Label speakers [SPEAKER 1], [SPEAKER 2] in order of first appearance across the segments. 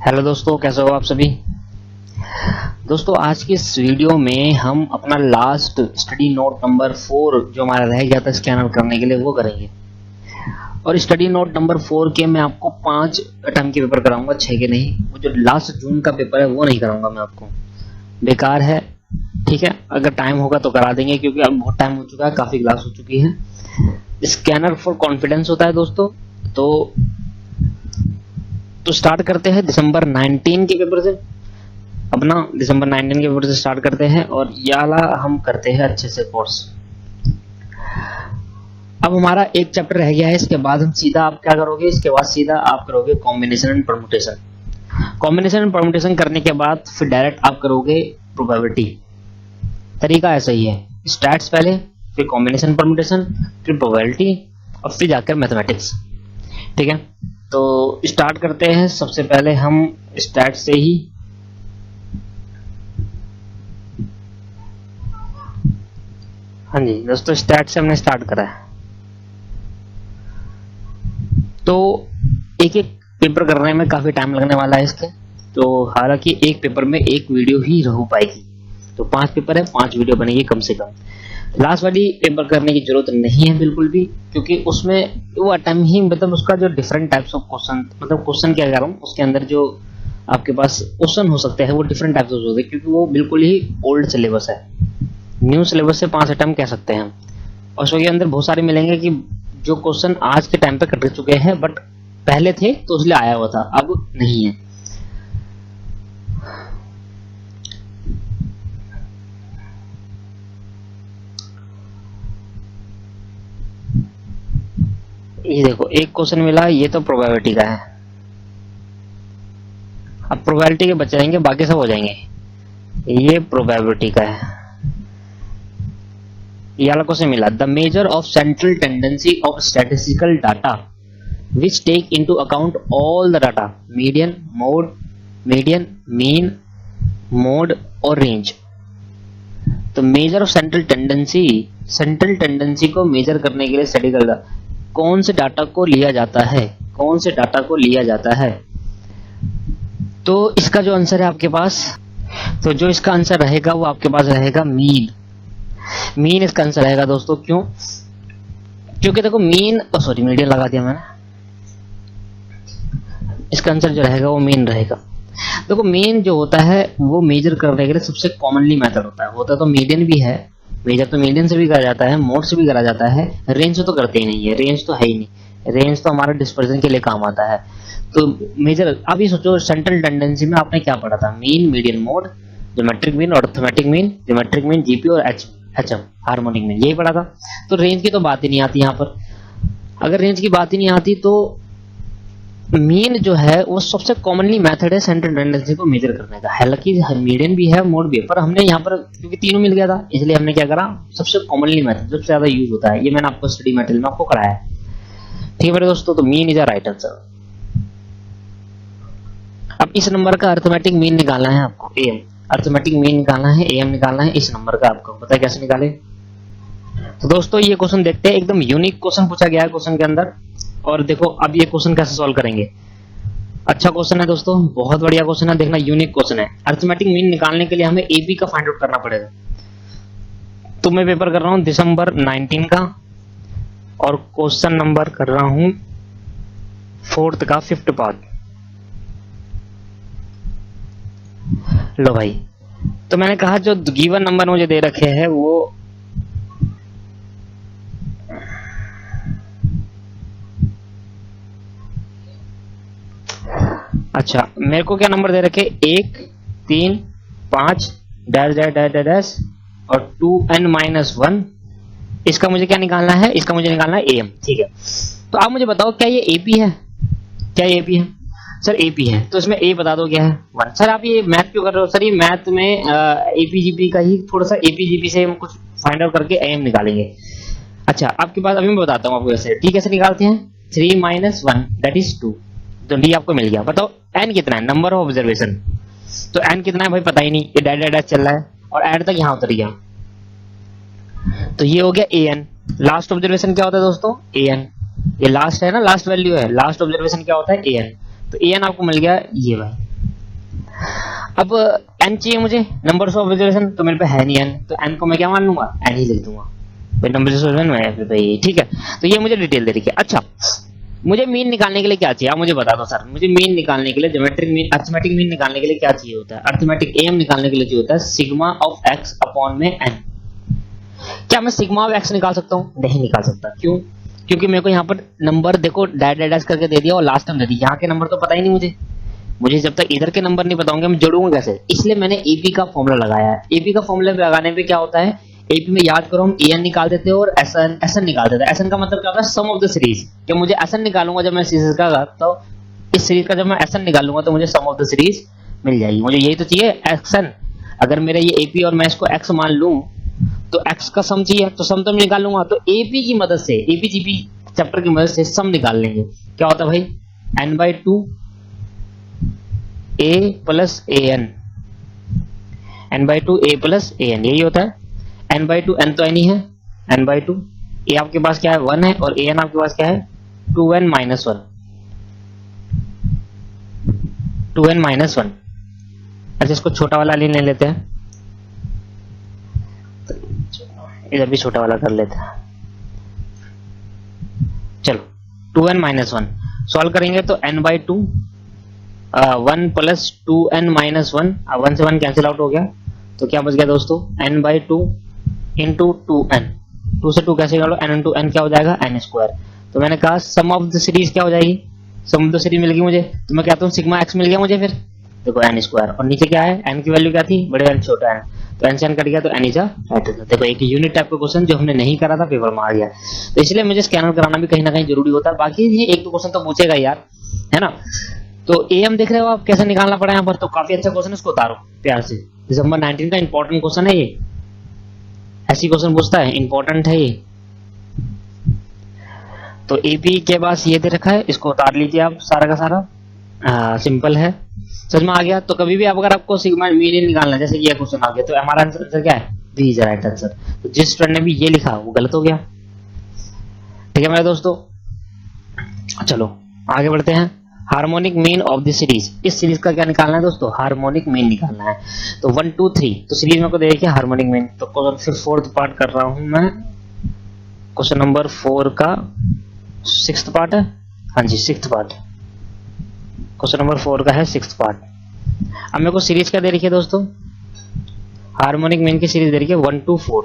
[SPEAKER 1] Hello दोस्तों, कैसे हो आप सभी। दोस्तों आज की इस वीडियो में हम अपना लास्ट स्टडी नोट नंबर 4 जो हमारा रह गया था स्कैनर करने के लिए वो करेंगे। और स्टडी नोट नंबर 4 के मैं आपको 5 टर्म के पेपर कराऊंगा, 6 के नहीं। वो जो लास्ट जून का पेपर है वो नहीं कराऊंगा मैं आपको, बेकार है। ठीक है, अगर टाइम होगा तो करा देंगे क्योंकि अब बहुत टाइम हो चुका है, काफी क्लास हो चुकी है। स्कैनर फॉर कॉन्फिडेंस होता है दोस्तों। तो स्टार्ट करते हैं दिसंबर 19 के पेपर से। अपना दिसंबर 19 के पेपर से स्टार्ट करते हैं और याला हम करते हैं अच्छे से कोर्स। अब हमारा एक चैप्टर रह गया है, इसके बाद हम सीधा आप क्या करोगे, इसके बाद सीधा आप करोगे combination and permutation. Combination and permutation करने के बाद फिर डायरेक्ट आप करोगे प्रोबेबिलिटी। तरीका ऐसा ही है, स्टैट्स पहले, फिर कॉम्बिनेशन परम्यूटेशन, फिर प्रोबेबिलिटी और फिर जाकर मैथमेटिक्स। ठीक है, तो स्टार्ट करते हैं। सबसे पहले हम स्टैट से ही हाँ जी दोस्तों, स्टैट से हमने स्टार्ट करा है। तो एक एक पेपर करने में काफी टाइम लगने वाला है इसके। तो हालांकि एक पेपर में एक वीडियो ही हो पाएगी, तो 5 पेपर है, 5 वीडियो बनेगी कम से कम। लास्ट वाली पेपर करने की जरूरत नहीं है बिल्कुल भी, क्योंकि उसमें वो अटेम्प्ट ही मतलब उसका जो डिफरेंट टाइप्स ऑफ क्वेश्चन, मतलब क्वेश्चन क्या कह रहा हूँ, उसके अंदर जो आपके पास क्वेश्चन हो सकते हैं वो डिफरेंट टाइप्स हो सकते हैं, क्योंकि वो बिल्कुल ही ओल्ड सिलेबस है। न्यू सिलेबस से 5 अटेम्प्ट कह सकते हैं। और उसके अंदर बहुत सारे मिलेंगे कि जो क्वेश्चन आज के टाइम पे कट चुके हैं बट पहले थे तो इसलिए आया हुआ था, अब नहीं है। ये देखो एक क्वेश्चन मिला, ये तो प्रोबेबिलिटी का है। अब प्रोबेबिलिटी के बच जाएंगे, बाकी सब हो जाएंगे। ये प्रोबेबिलिटी का है। ये वाला क्वेश्चन मिला, the measure of central tendency of statistical data which take into account all the data, median, mode, median, mean, mode और रेंज। तो मेजर ऑफ सेंट्रल टेंडेंसी को मेजर करने के लिए स्टडी करेगा कौन से डाटा को लिया जाता है, कौन से डाटा को लिया जाता है। तो इसका जो आंसर है आपके पास, तो जो इसका आंसर रहेगा वो आपके पास रहेगा मीन। मीन इसका आंसर रहेगा दोस्तों। क्यों? क्योंकि देखो मीन, सॉरी मीडियन लगा दिया मैंने। इसका आंसर जो रहेगा वो मीन रहेगा। देखो मीन जो होता है वो मेजर करने के लिए सबसे कॉमनली मेथड होता तो मीडियन भी है। मेजर तो मीडियन से भी करा जाता है, मोड से भी करा जाता है, रेंज से तो करते ही नहीं है, रेंज तो है ही नहीं। रेंज तो हमारा डिस्पर्जन के लिए काम आता है। तो मेजर, अब ये सोचो सेंट्रल टेंडेंसी में आपने क्या पढ़ा था, mean, median, mode, geometric mean, arithmetic mean, geometric mean, GP और एचएम हार्मोनिक मीन, यही पढ़ा था। तो रेंज की तो बात ही नहीं आती यहाँ पर। अगर रेंज की बात ही नहीं आती तो मीन जो है वो सबसे कॉमनली मेथड है सेंट्रल टेंडेंसी को मेजर करने का। हालांकि मीडियन भी है, मोड भी है, पर हमने यहाँ पर क्योंकि तीनों मिल गया था इसलिए हमने क्या करा, सबसे कॉमनली मेथड सबसे ज्यादा यूज होता है, ये मैंने आपको स्टडी मटेरियल में आपको कराया है। ठीक है मेरे दोस्तों, तो mean is a right answer. अब इस नंबर का अर्थमेटिक मीन निकालना है आपको, एम। अर्थमेटिक मीन निकालना है, एम निकालना है इस नंबर का। आपको पता है कैसे निकाले? तो दोस्तों ये क्वेश्चन देखते हैं, एकदम यूनिक क्वेश्चन पूछा गया है क्वेश्चन के अंदर। और देखो अब ये क्वेश्चन कैसे सॉल्व करेंगे। अच्छा क्वेश्चन है दोस्तों, बहुत बढ़िया क्वेश्चन है, देखना यूनिक क्वेश्चन है। अर्थमेटिक मीन निकालने के लिए हमें एबी का फाइंड आउट करना पड़ेगा। तो मैं पेपर कर रहा हूं दिसंबर 19 का और क्वेश्चन नंबर कर रहा हूं 4th का 5th पार्ट। लो भाई, तो मैंने कहा जो गिवन नंबर मुझे दे रखे हैं वो अच्छा, मेरे को क्या नंबर दे रखे, 1, 3, 5 डैश डैश डैश डैश और 2n-1। इसका मुझे क्या निकालना है, इसका मुझे निकालना है am। ठीक है, तो आप मुझे बताओ क्या ये एपी है, क्या ये एपी है? सर एपी है, तो इसमें ए बता दो क्या है, 1। सर आप ये मैथ क्यों कर रहे हो? सर ये मैथ में एपीजीपी का ही थोड़ा सा, एपीजीपी से हम कुछ फाइंड आउट करके एम निकालेंगे। अच्छा आपके पास अभी मैं बताता हूँ आपको कैसे। डी कैसे निकालते हैं, 3 - 1 दैट इज 2। तो डी आपको मिल गया। बताओ एन कितना है, नंबर ऑफ ऑब्जर्वेशन। तो एन कितना है भाई पता ही नहीं, ये डैश डैश चल रहा है और एड तक यहाँ उतर गया। तो ये हो गया ए एन। लास्ट ऑब्जर्वेशन क्या होता है दोस्तों, ए एन। ये लास्ट है ना, लास्ट वैल्यू है, लास्ट ऑब्जर्वेशन क्या होता है ए एन। तो ए एन आपको मिल गया ये भाई। अब n चाहिए मुझे, नंबर्स ऑफ ऑब्जर्वेशन, तो मेरे पे है नहीं n, तो n को मैं क्या मान लूंगा, n ही लिख दूंगा भाई, नंबर्स ऑफ ऑब्जर्वेशन में भाई, ठीक है। तो ये मुझे डिटेल दे रही है। अच्छा, मुझे मीन निकालने के लिए क्या चाहिए, आप मुझे बता दो सर, मुझे मीन निकालने के लिए, ज्योमेट्रिक मीन, अरिथमेटिक मीन निकालने के लिए क्या चाहिए होता है, अरिथमेटिक एम निकालने के लिए चाहिए होता है सिग्मा ऑफ एक्स अपॉन में n। क्या मैं सिग्मा ऑफ एक्स निकाल सकता हूँ? नहीं निकाल सकता। क्यों? क्योंकि मेरे को यहाँ पर नंबर देखो डैश डैश करके दे दिया और लास्ट टाइम दे दिया, यहाँ के नंबर तो पता ही नहीं मुझे जब तक इधर के नंबर नहीं पता होंगे मैं जोड़ूंगा कैसे, इसलिए मैंने एपी का फॉर्मूला लगाया है। एपी का फॉर्मूला लगाने पे क्या होता है, एपी में याद करो हम एन निकाल देते हैं और एसएन निकाल देते हैं। एसएन का मतलब क्या होता है, सम ऑफ द सीरीज। जब मुझे एसएन निकालूंगा जब मैं सीरीज का, तो इस सीरीज का जब मैं एसएन निकालूंगा तो मुझे सम ऑफ द सीरीज मिल जाएगी। मुझे यही तो चाहिए एक्सन। अगर मेरा ये एपी और मैं इसको एक्स मान लूं तो एक्स का सम चाहिए, तो सम तो मैं निकाल लूंगा। तो एपी की मदद से, एपी जीपी चैप्टर की मदद से सम निकाल लेंगे। क्या होता है भाई, n/2 a plus an, n/2 a plus an, यही होता है। n/2 n तो n ही है, n/2 a आपके पास क्या है 1 है और an आपके पास क्या है 2n माइनस 1, 2n माइनस 1। अच्छा, इसको छोटा वाला ले लेते हैं, इधर भी छोटा वाला कर लेते हैं। चलो 2n माइनस 1 सॉल्व करेंगे तो n/2 1 प्लस 2n माइनस 1, 1 से 1 कैंसिल आउट हो गया, तो क्या बच गया दोस्तों, n/2 इंटू 2n, 2 से 2 cancel out, n into n क्या हो जाएगा n स्क्वायर। तो मैंने कहा सम ऑफ द सीरीज क्या हो जाएगी, सम ऑफ द सीरीज मिल गई मुझे, तो मैं कहता हूँ सिग्मा एक्स मिल गया मुझे। फिर देखो n स्क्वायर और नीचे क्या है, n की वैल्यू क्या थी, बड़े n छोटा n, तो n से n कट गया तो n इज राइट। देखो एक यूनिट टाइप का क्वेश्चन जो हमने नहीं करा था पेपर में आ गया, तो इसलिए मुझे स्कैनर कराना भी कहीं ना कहीं जरूरी होता है। बाकी ये एक दो क्वेश्चन तो पूछेगा यार, है ना। तो एम देख रहे हो आप कैसे निकालना पड़ा यहाँ पर, तो काफी अच्छा क्वेश्चन, इसको उतारो प्यार से। दिसंबर 19 का इंपॉर्टेंट क्वेश्चन है ये, ऐसी क्वेश्चन पूछता है, इंपॉर्टेंट है ये। तो एपी के पास ये दे रखा है, इसको उतार लीजिए आप सारा का सारा, सिंपल है, समझ में आ गया। तो कभी भी अगर आपको सिग्मा मीन निकालना है, जैसे कि ये क्वेश्चन आ गया, तो हमारा आंसर क्या है, बी इज राइट आंसर। तो जिस स्टूडेंट ने भी ये लिखा वो गलत हो गया, ठीक है मेरे दोस्तों। चलो आगे बढ़ते हैं, harmonic mean of the series. इस सीरीज का क्या निकालना है दोस्तों, हार्मोनिक मीन निकालना है। तो 1 2 3, तो सीरीज में को दे रखिए हार्मोनिक मीन। तो क्वेश्चन फिर फोर्थ पार्ट कर रहा हूं मैं, क्वेश्चन नंबर 4 का 6th पार्ट है, हाँ जी 6th पार्ट, क्वेश्चन नंबर 4 का है 6th पार्ट। अब मेरे को सीरीज क्या दे रखी है दोस्तों, हार्मोनिक मीन की सीरीज दे रखी है 1 2 4,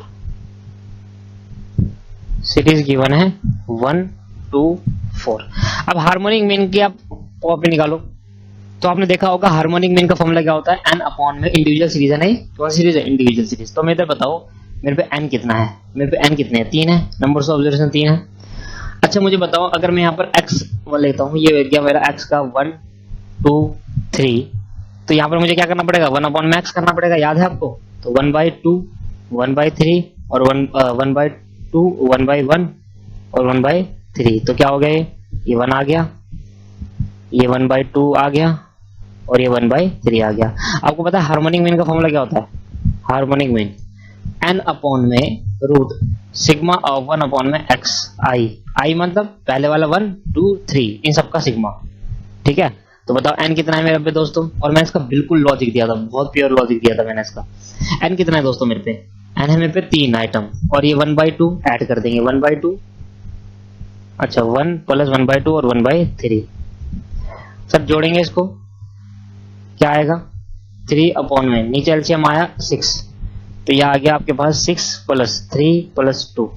[SPEAKER 1] सीरीज गिवन है 1 2 4। अब हार्मोनिक मीन की आप कॉपी निकालो, तो आपने देखा होगा हार्मोनिक मीन का फॉर्मूला क्या होता है, n अपॉन में इंडिविजुअल सीरीज है, नहीं कौन सी सीरीज है, इंडिविजुअल सीरीज। तो मेरे बताओ मेरे पे n कितना है, मेरे पे n कितने हैं, 3 है, नंबर्स ऑफ ऑब्जर्वेशन 3 है। अच्छा मुझे बताओ अगर मैं यहाँ पर x लेता हूँ, ये गया मेरा x का 1 2 3, तो यहाँ पर मुझे क्या करना पड़ेगा, 1 अपॉन में x करना पड़ेगा, याद है आपको। तो 1/2 1/3 और 1/2 1/1 और 1/3, तो क्या हो गया, ये 1 आ गया, ये 1/2 आ गया और ये 1/3 आ गया। आपको पता है हार्मोनिक मीन का फॉर्मूला क्या होता है, हार्मोनिक मीन n अपॉन में रूट सिग्मा ऑफ 1 अपॉन में x i मतलब पहले वाला 1 2 3 इन सबका सिग्मा, ठीक है। तो बताओ n कितना है मेरे पे दोस्तों, और मैंने इसका बिल्कुल लॉजिक दिया था, बहुत प्योर लॉजिक दिया था मैंने इसका। n कितना है दोस्तों मेरे पे, n है मेरे पे 3 आइटम, और ये 1/2 ऐड कर देंगे, 1/2, अच्छा 1 प्लस 1/2 और 1/3, सब जोड़ेंगे इसको, क्या आएगा 3 अपॉन में, नीचे एलसीएम आया 6, तो यह आ गया आपके पास 6 प्लस 3 प्लस 2,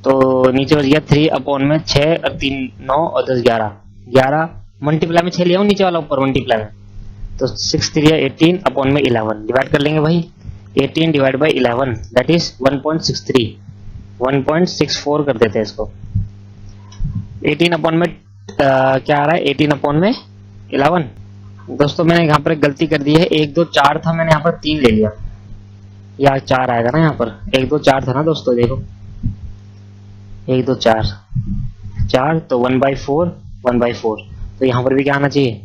[SPEAKER 1] तो नीचे बच गया 3 अपॉन में 6 और 3 9 और 10 11, 11 मल्टीप्लाई में 6 लिया हूं, नीचे वाला ऊपर मल्टीप्लाई में, तो 6 3 18 अपॉन में 11, डिवाइड कर लेंगे भाई, 18 डिवाइड बाई 11 दैट इज 1.63, 1.64 कर देते हैं इसको। 18 अपॉन में क्या आ रहा है, 18 अपॉन में 11। दोस्तों मैंने यहाँ पर गलती कर दी है, 1 2 4 था, मैंने यहाँ पर 3 ले लिया, या 4 आएगा ना यहाँ पर, 1 2 4 था ना दोस्तों, देखो 1 2 4 4, तो 1/4 1/4, तो यहाँ पर भी क्या आना चाहिए,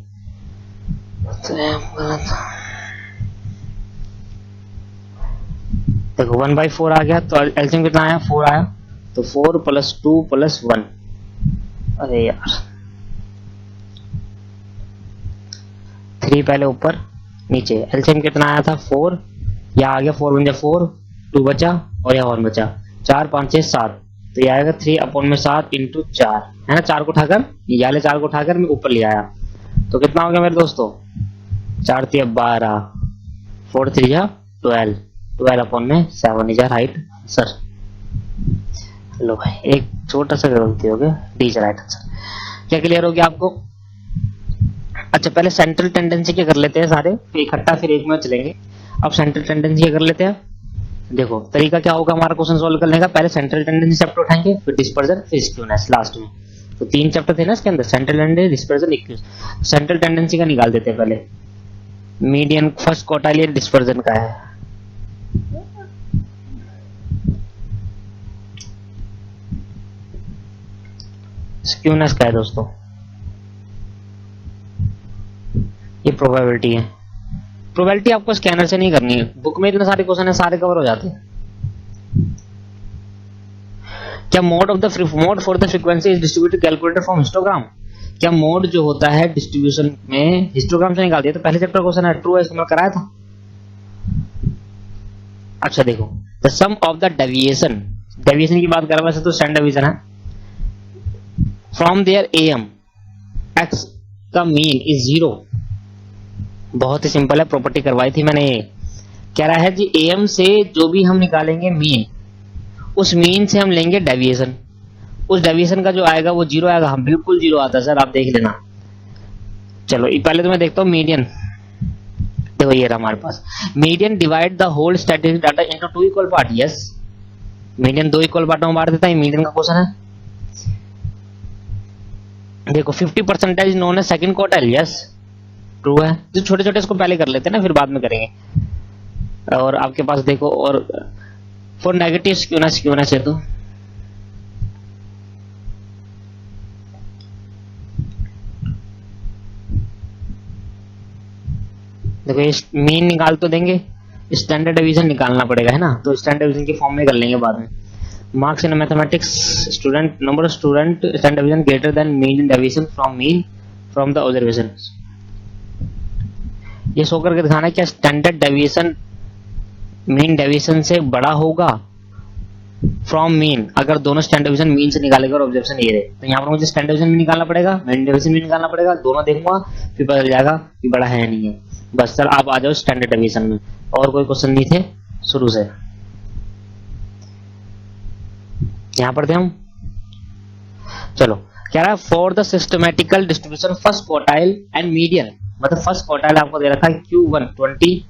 [SPEAKER 1] देखो 1/4 आ गया, तो एलसीएम कितना आया 4 आया, तो 4 प्लस 2 प्लस 1, अरे यार 3 पहले ऊपर नीचे एलसीएम कितना आया था 4, या आ गया 4 बन जा 4, 2 बचा और यहाँ 1 बचा, 4 5 6 7, तो ये आएगा 3/7 इंटू 4, है ना। 4 को उठाकर ये वाले 4 को उठाकर मैं ऊपर ले आया, तो कितना हो गया मेरे दोस्तों 4 3 12, 4 3 12, 12/7 इज राइट आंसर। लो भाई एक छोटा सा गलती हो गया, डी इज राइट आंसर। क्या क्लियर हो गया आपको? अच्छा पहले सेंट्रल टेंडेंसी क्या कर लेते हैं सारे, फिर इकट्ठा फिर एक में चलेंगे। अब सेंट्रल टेंडेंसी क्या कर लेते हैं, देखो तरीका क्या होगा हमारा क्वेश्चन सोल्व करने का, पहले सेंट्रल टेंडेंसी चैप्टर उठाएंगे, फिर डिस्पर्जन, फिर स्क्यूनेस लास्ट में। तो 3 चैप्टर थे ना इसके अंदर, central tendency, dispersion, skewness. Central tendency का निकाल देते हैं पहले, मीडियन फर्स्ट क्वार्टाइल डिस्पर्जन का है। स्क्यूनेस का है दोस्तों, ये प्रोबेबिलिटी है। प्रोबेबिलिटी आपको स्कैनर से नहीं करनी है, बुक में इतने सारे क्वेश्चन है सारे कवर हो जाते हैं। क्या mode for the frequency is distributed calculated from histogram, क्या मोड जो होता है डिस्ट्रीब्यूशन में हिस्टोग्राम से निकाल दिया, तो पहले चैप्टर क्वेश्चन है, ट्रू है, इसको मैं कराया था। अच्छा देखो the sum of the deviation, deviation की बात कर रहा वैसे तो स्टैंडर्ड डेविएशन है, फ्रॉम देयर एम एक्स का मीन इज 0, बहुत ही सिंपल है, प्रॉपर्टी करवाई थी मैंने। ये कह रहा है जी एम से जो भी हम निकालेंगे मीन, उस मीन से हम लेंगे डेविएशन, उस डेविएशन का जो आएगा वो 0 आएगा। हम बिल्कुल 0 आता है सर, आप देख लेना। चलो पहले तो मैं देखता हूँ मीडियन, देखो ये रहा हमारे पास median divide the whole statistic data into 2 equal part. Yes median 2 equal पार्टों में बांट देता है, मीडियन का क्वेश्चन है। देखो 50% नोन है सेकंड क्वार्टाइल, यस ट्रू है। जो छोटे छोटे इसको पहले कर लेते हैं ना, फिर बाद में करेंगे। और आपके पास देखो, और फॉर नेगेटिव स्क्यूनेस है, तो देखो ये मीन निकाल तो देंगे, स्टैंडर्ड डिवीजन निकालना पड़ेगा, है ना। तो स्टैंडर्ड डिवीजन की फॉर्म में कर लेंगे बाद में। Marks in mathematics student, number of student standard division greater than mean deviation from the observation. ये शो करके दिखाना है क्या स्टैंडर्ड डेविएशन मीन डेविएशन से बड़ा होगा फ्रॉम मीन, अगर दोनों स्टैंडर्ड डेविएशन मीन से निकालेगा और ऑब्जर्वेशन ये रहे, तो यहाँ पर मुझे स्टैंडर्ड डेविएशन भी निकालना पड़ेगा, मीन डेविएशन भी निकालना पड़ेगा, दोनों देखूंगा फिर पता चल जाएगा कि बड़ा है नहीं है। बस सर आप आ जाओ स्टैंडर्ड डेविएशन में, और कोई क्वेश्चन नहीं थे शुरू से। यहां पर थे हम, चलो कह रहा है for the systematical distribution first quartile and median, मतलब फर्स्ट क्वार्टाइल आपको दे रखा है Q1 20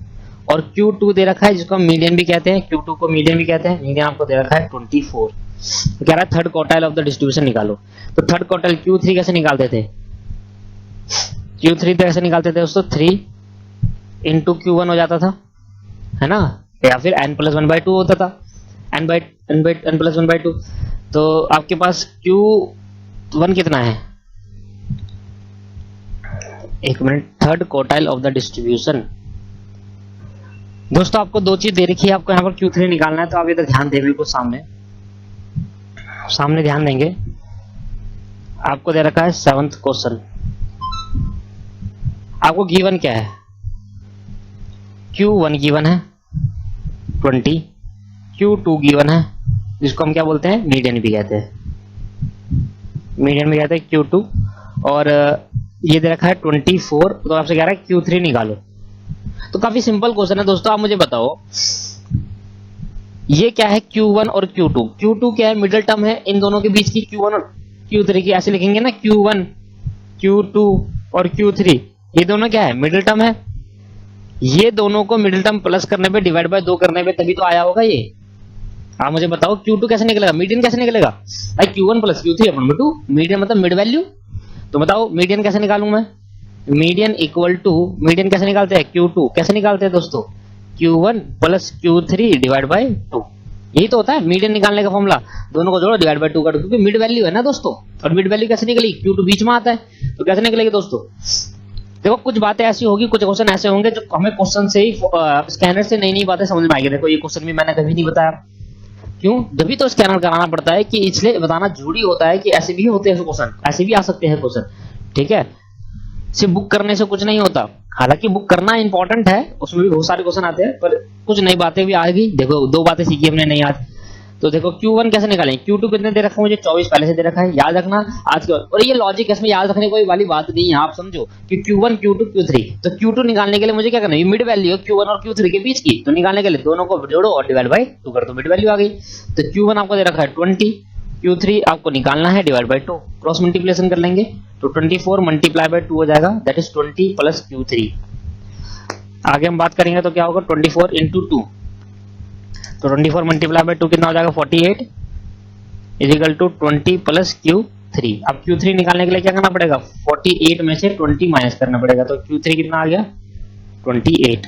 [SPEAKER 1] और Q2 दे रखा है जिसको हम मीडियन भी कहते हैं, Q2 को मीडियन भी कहते हैं, मीडियन आपको दे रखा है 24। तो कह रहा है third quartile of the distribution निकालो। तो थर्ड क्वार्टाइल Q3 कैसे निकालते थे, Q3 कैसे निकालते थे दोस्तों, 3 इंटू Q1 हो जाता था, है ना, या फिर n+1/2 होता था, n+1/2। तो आपके पास Q1 कितना है, एक minute, third quartile of the distribution. दोस्तों आपको दो चीज दे रखी है, आपको यहाँ पर Q3 निकालना है, तो आप इधर ध्यान दें, बिल्कुल सामने ध्यान देंगे। आपको दे रखा है 7th क्वेश्चन, आपको गिवन क्या है, Q1 गिवन है 20, Q2 गिवन है जिसको हम क्या बोलते हैं, मीडियन भी कहते हैं, मीडियन भी कहते हैं Q2, और ये दे रखा है 24। तो आपसे कह रहा है Q3 निकालो। तो काफी सिंपल क्वेश्चन है दोस्तों, आप मुझे बताओ ये क्या है Q1 और Q2। Q2 क्या है, मिडिल टर्म है इन दोनों के बीच की, Q1 और Q3 की, ऐसे लिखेंगे ना, Q1 Q2 और Q3, ये दोनों क्या है, मिडिल टर्म है। ये दोनों को मिडिल टर्म प्लस करने पे डिवाइड बाय 2 करने पे तभी तो आया होगा ये। आप मुझे बताओ Q2 कैसे निकलेगा, मीडियन कैसे निकलेगा भाई, Q1 प्लस Q3/2, मीडियन मतलब मिड वैल्यू। तो बताओ मीडियन कैसे निकालूं मैं, मीडियन इक्वल टू, मीडियन कैसे निकालते हैं, Q2 कैसे निकालते हैं दोस्तों, Q1 plus Q3 divide by 2, यही तो होता है मीडियन निकालने का फॉर्मूला। दोनों को जोड़ो, डिवाइड बाय 2 कर दो, क्योंकि मिड वैल्यू है ना दोस्तों। और मिड वैल्यू कैसे निकली, Q2 बीच में आता है, तो कैसे निकलेगी दोस्तों। देखो कुछ बातें ऐसी होगी, कुछ क्वेश्चन ऐसे होंगे जो हमें क्वेश्चन से ही स्कैनर से नई नई बातें समझ में आएगी। देखो ये क्वेश्चन भी मैंने कभी नहीं बताया, क्यों, जब भी तो स्कैनर कराना पड़ता है, कि इसलिए बताना जरूरी होता है कि ऐसे भी होते हैं क्वेश्चन, ऐसे भी आ सकते हैं क्वेश्चन, ठीक है। सिर्फ बुक करने से कुछ नहीं होता, हालांकि बुक करना इंपॉर्टेंट है, उसमें भी बहुत सारे क्वेश्चन आते हैं, पर कुछ नई बातें भी आ गई। देखो 2 बातें सीखी हमने नई आज। तो देखो Q1 कैसे निकालें, Q2 कितने दे रखा है मुझे, 24 पहले से दे रखा है, याद रखना आज के। और ये लॉजिक इसमें याद रखने कोई वाली बात नहीं है, आप समझो कि Q1 Q2 Q3। तो Q2 निकालने के लिए मुझे क्या करना है, मिड वैल्यू है Q1 और Q3 के बीच की, तो निकालने के लिए दोनों को जोड़ो और डिवाइड बाई 2 कर दो, मिड वैल्यू आ गई। तो Q1 आपको दे रखा है 20, Q3 आपको निकालना है डिवाइड बाई 2, क्रॉस मल्टीप्लिकेशन कर लेंगे तो 24 मल्टीप्लाई बाई 2 हो जाएगा, दैट इज 20 प्लस Q3। आगे हम बात करेंगे तो क्या होगा, 24 इंटू 2, तो 24 मल्टीप्लाई बाई 2 कितना हो जाएगा, 48 इजिकल टू 20 प्लस Q3। अब Q3 निकालने के लिए क्या करना पड़ेगा, 48 में से 20 माइनस करना पड़ेगा, तो Q3 कितना आ गया, 28।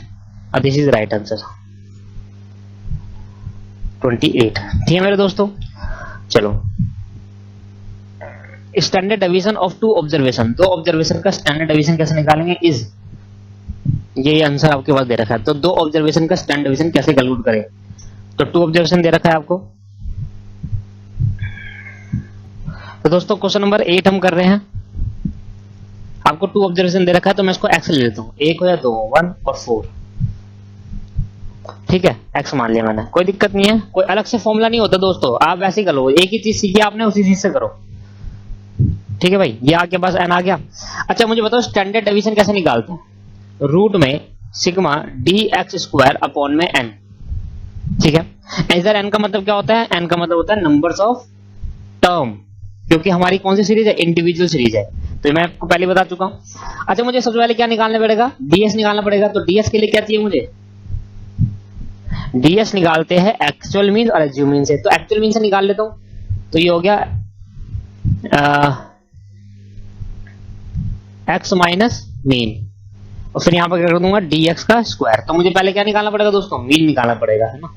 [SPEAKER 1] अब दिस इज राइट आंसर 28। ठीक है मेरे दोस्तों, चलो standard deviation of 2 observation, 2 observation का स्टैंडर्ड डेविएशन कैसे निकालेंगे, इज ये आंसर आपके पास दे रखा है। तो 2 ऑब्जर्वेशन का स्टैंडर्ड डेविएशन कैसे कैलकुलेट करें, तो 2 ऑब्जर्वेशन दे रखा है आपको। तो दोस्तों क्वेश्चन नंबर 8 हम कर रहे हैं, आपको 2 ऑब्जर्वेशन दे रखा है, तो मैं इसको x ले लेता हूं, 1 हो या 2, 1 और 4, ठीक है, x मान लिया मैंने, कोई दिक्कत नहीं है, कोई अलग से फॉर्मूला नहीं होता दोस्तों, आप वैसे ही कर लो, एक ही चीज सीखी आपने उसी चीज से करो, ठीक है भाई। ये आपके पास n आ गया। अच्छा मुझे बताओ स्टैंडर्ड डेविएशन कैसे निकालते हैं, रूट में सिग्मा dx स्क्वायर अपॉन में n, ठीक है। इधर n का मतलब क्या होता है, n का मतलब होता है नंबर्स ऑफ टर्म, क्योंकि हमारी कौन सी सीरीज है, इंडिविजुअल सीरीज है, तो मैं आपको पहले बता चुका हूं। अच्छा मुझे सबसे पहले क्या निकालना पड़ेगा, ds निकालना पड़ेगा, तो ds के लिए क्या चाहिए मुझे, ds निकालते हैं एक्चुअल मीन और एज्यूम मीन से, तो एक्चुअल मीन से निकाल लेता हूं, तो ये हो गया x माइनस मीन, और फिर यहां पर क्या कर दूंगा dx का स्क्वायर। तो मुझे पहले क्या निकालना पड़ेगा दोस्तों, मीन निकालना पड़ेगा, है ना।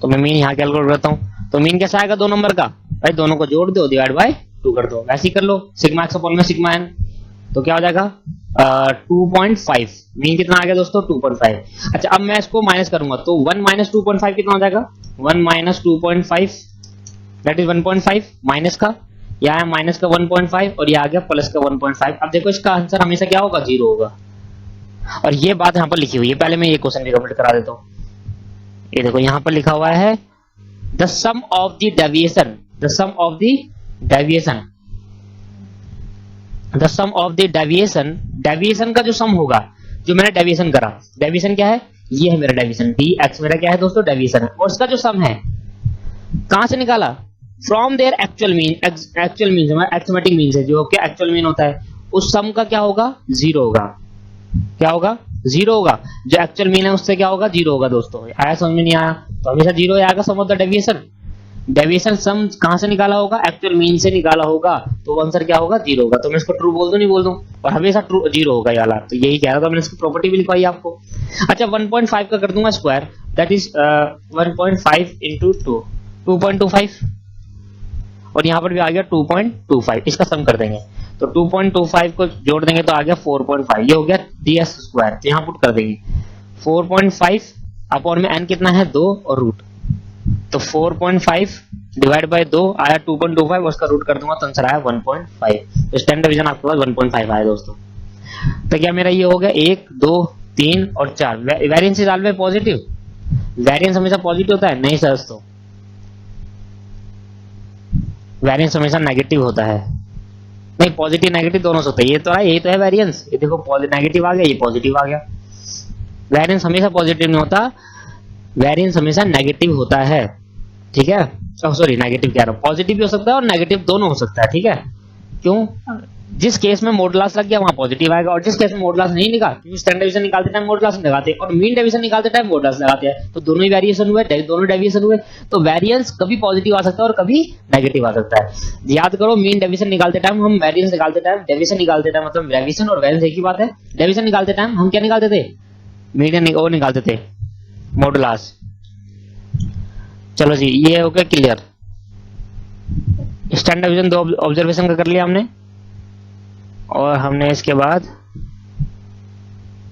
[SPEAKER 1] तो मैं मीन यहां कैलकुलेट करता हूं, तो मीन कैसा आएगा 2 नंबर का, भाई दोनों को जोड़ दो डिवाइड बाय 2 कर दो, वैसे ही कर लो, सिग्मा x अपॉन में सिग्मा n, तो क्या हो जाएगा 2.5, मीन कितना आ गया दोस्तों 2.5। अच्छा अब मैं इसको माइनस करूंगा, तो 1 माइनस 2.5 कितना हो जाएगा, 1 माइनस 2.5 दैट इज 1.5, माइनस का यहाँ माइनस का 1.5 और ये आ गया प्लस का 1.5। अब देखो इसका आंसर हमेशा क्या होगा, 0 होगा, और ये बात यहाँ पर लिखी हुई है, पहले मैं ये क्वेश्चन भी कंप्लीट करा देता हूँ। ये देखो यहाँ पर लिखा हुआ है the sum of the deviation, the sum of the deviation, the sum of the deviation, deviation का जो सम होगा, जो मैंने डेविएशन करा, डेविएशन क्या है, ये है मेरा डेविएशन, dx मेरा क्या है दोस्तों, डेविएशन है, और इसका जो सम है कहां से निकाला, from their actual mean, actual mean हमारा अरिथमेटिक मीन है, जो क्या एक्चुअल मीन होता है, उस सम का क्या होगा 0 होगा, क्या होगा 0 होगा, जो एक्चुअल मीन है उससे क्या होगा 0 होगा दोस्तों। आया समझ में, नहीं आया तो हमेशा 0 आएगा सम ऑफ द डेविएशन, डेविएशन सम कहां से निकाला होगा, एक्चुअल मीन से निकाला होगा, तो आंसर क्या होगा 0 होगा। तो मैं इसको ट्रू बोल दूं नहीं बोल दूं, और हमेशा ट्रू 0 होगा ये वाला, तो यही कह रहा था मैंने, इसकी प्रॉपर्टी भी लिखवाई आपको। अच्छा 1.5 का कर दूंगा स्क्वायर, दैट इज 1.5 इंटू 2, 2.25, और यहाँ पर भी आ गया 2.25, इसका सम कर देंगे, तो 2.25 को जोड़ देंगे तो आ गया 4.5, ये हो गया ds स्क्वायर, तो यहाँ पुट कर देंगे 4.5 अपॉन में n कितना है 2 और रूट, तो 4.5 डिवाइड बाय 2 आया 2.25, उसका रूट कर दूंगा तो आंसर आया 1.5। तो स्टैंडर्ड डिवीजन आपके पास 1.5 आया दोस्तों। तो क्या मेरा ये हो गया 1 2 3 और 4, variance is always positive, variance हमेशा पॉजिटिव होता है, नहीं सर दोस्तों, वेरिएंस हमेशा नेगेटिव होता है, नहीं पॉजिटिव नेगेटिव दोनों से होता है, ये तो है, यही तो है वेरिएंस, ये देखो नेगेटिव आ गया, ये पॉजिटिव आ गया, वेरिएंस हमेशा पॉजिटिव नहीं होता, वेरिएंस हमेशा नेगेटिव होता है, ठीक है, सॉरी नेगेटिव कह रहा हूं, पॉजिटिव भी हो सकता है और नेगेटिव दोनों हो सकता है, ठीक है। क्यों, जिस केस में मॉडुलस लग गया वहां पॉजिटिव आएगा, और जिस केस में मॉडुलस नहीं लगा, क्योंकि स्टैंडर्ड डेविएशन निकालते टाइम मॉडुलस लगाते हैं और मीन डेविएशन निकालते टाइम मॉडुलस लगाते हैं, तो दोनों ही वेरिएशन हुए, दोनों डेविएशन हुए, तो वेरिएंस कभी पॉजिटिव आ सकता है और कभी नेगेटिव आ सकता है। याद करो मीन डेविएशन निकालते टाइम, हम वेरिएंस निकालते टाइम, डेविएशन निकालते टाइम, मतलब डेविएशन और वेरिएंस एक ही बात है, डेविएशन निकालते टाइम हम क्या निकालते थे, मीडियन वो निकालते थे मॉडुलस। चलो जी ये हो गया क्लियर, स्टैंडर्ड डेविएशन 2 ऑब्जर्वेशन का कर लिया हमने, और हमने इसके बाद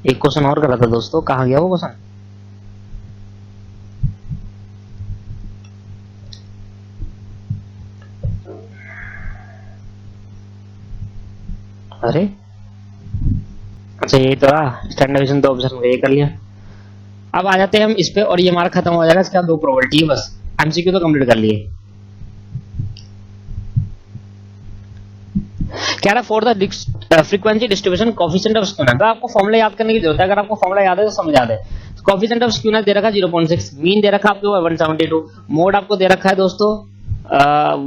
[SPEAKER 1] एक क्वेश्चन और करा था दोस्तों, कहाँ गया वो क्वेश्चन, अरे अच्छा यही तो रहा स्टैंडर्ड डिवीजन, दो ऑप्शन ये कर लिया। अब आ जाते हैं हम इस पे और ये हमारा खत्म हो जाएगा। इसके बाद दो प्रोबेबिलिटी है बस, एमसीक्यू तो कंप्लीट कर लिए। कह रहा for the frequency distribution coefficient of skewness, तो आपको फॉर्मूला याद करने की जरूरत है। अगर आपको फॉर्मूला याद है तो समझ याद है। कोएफिशिएंट ऑफ स्क्यूनेस दे रखा 0.6, मीन दे रखा आपको 172, मोड आपको दे रखा है दोस्तों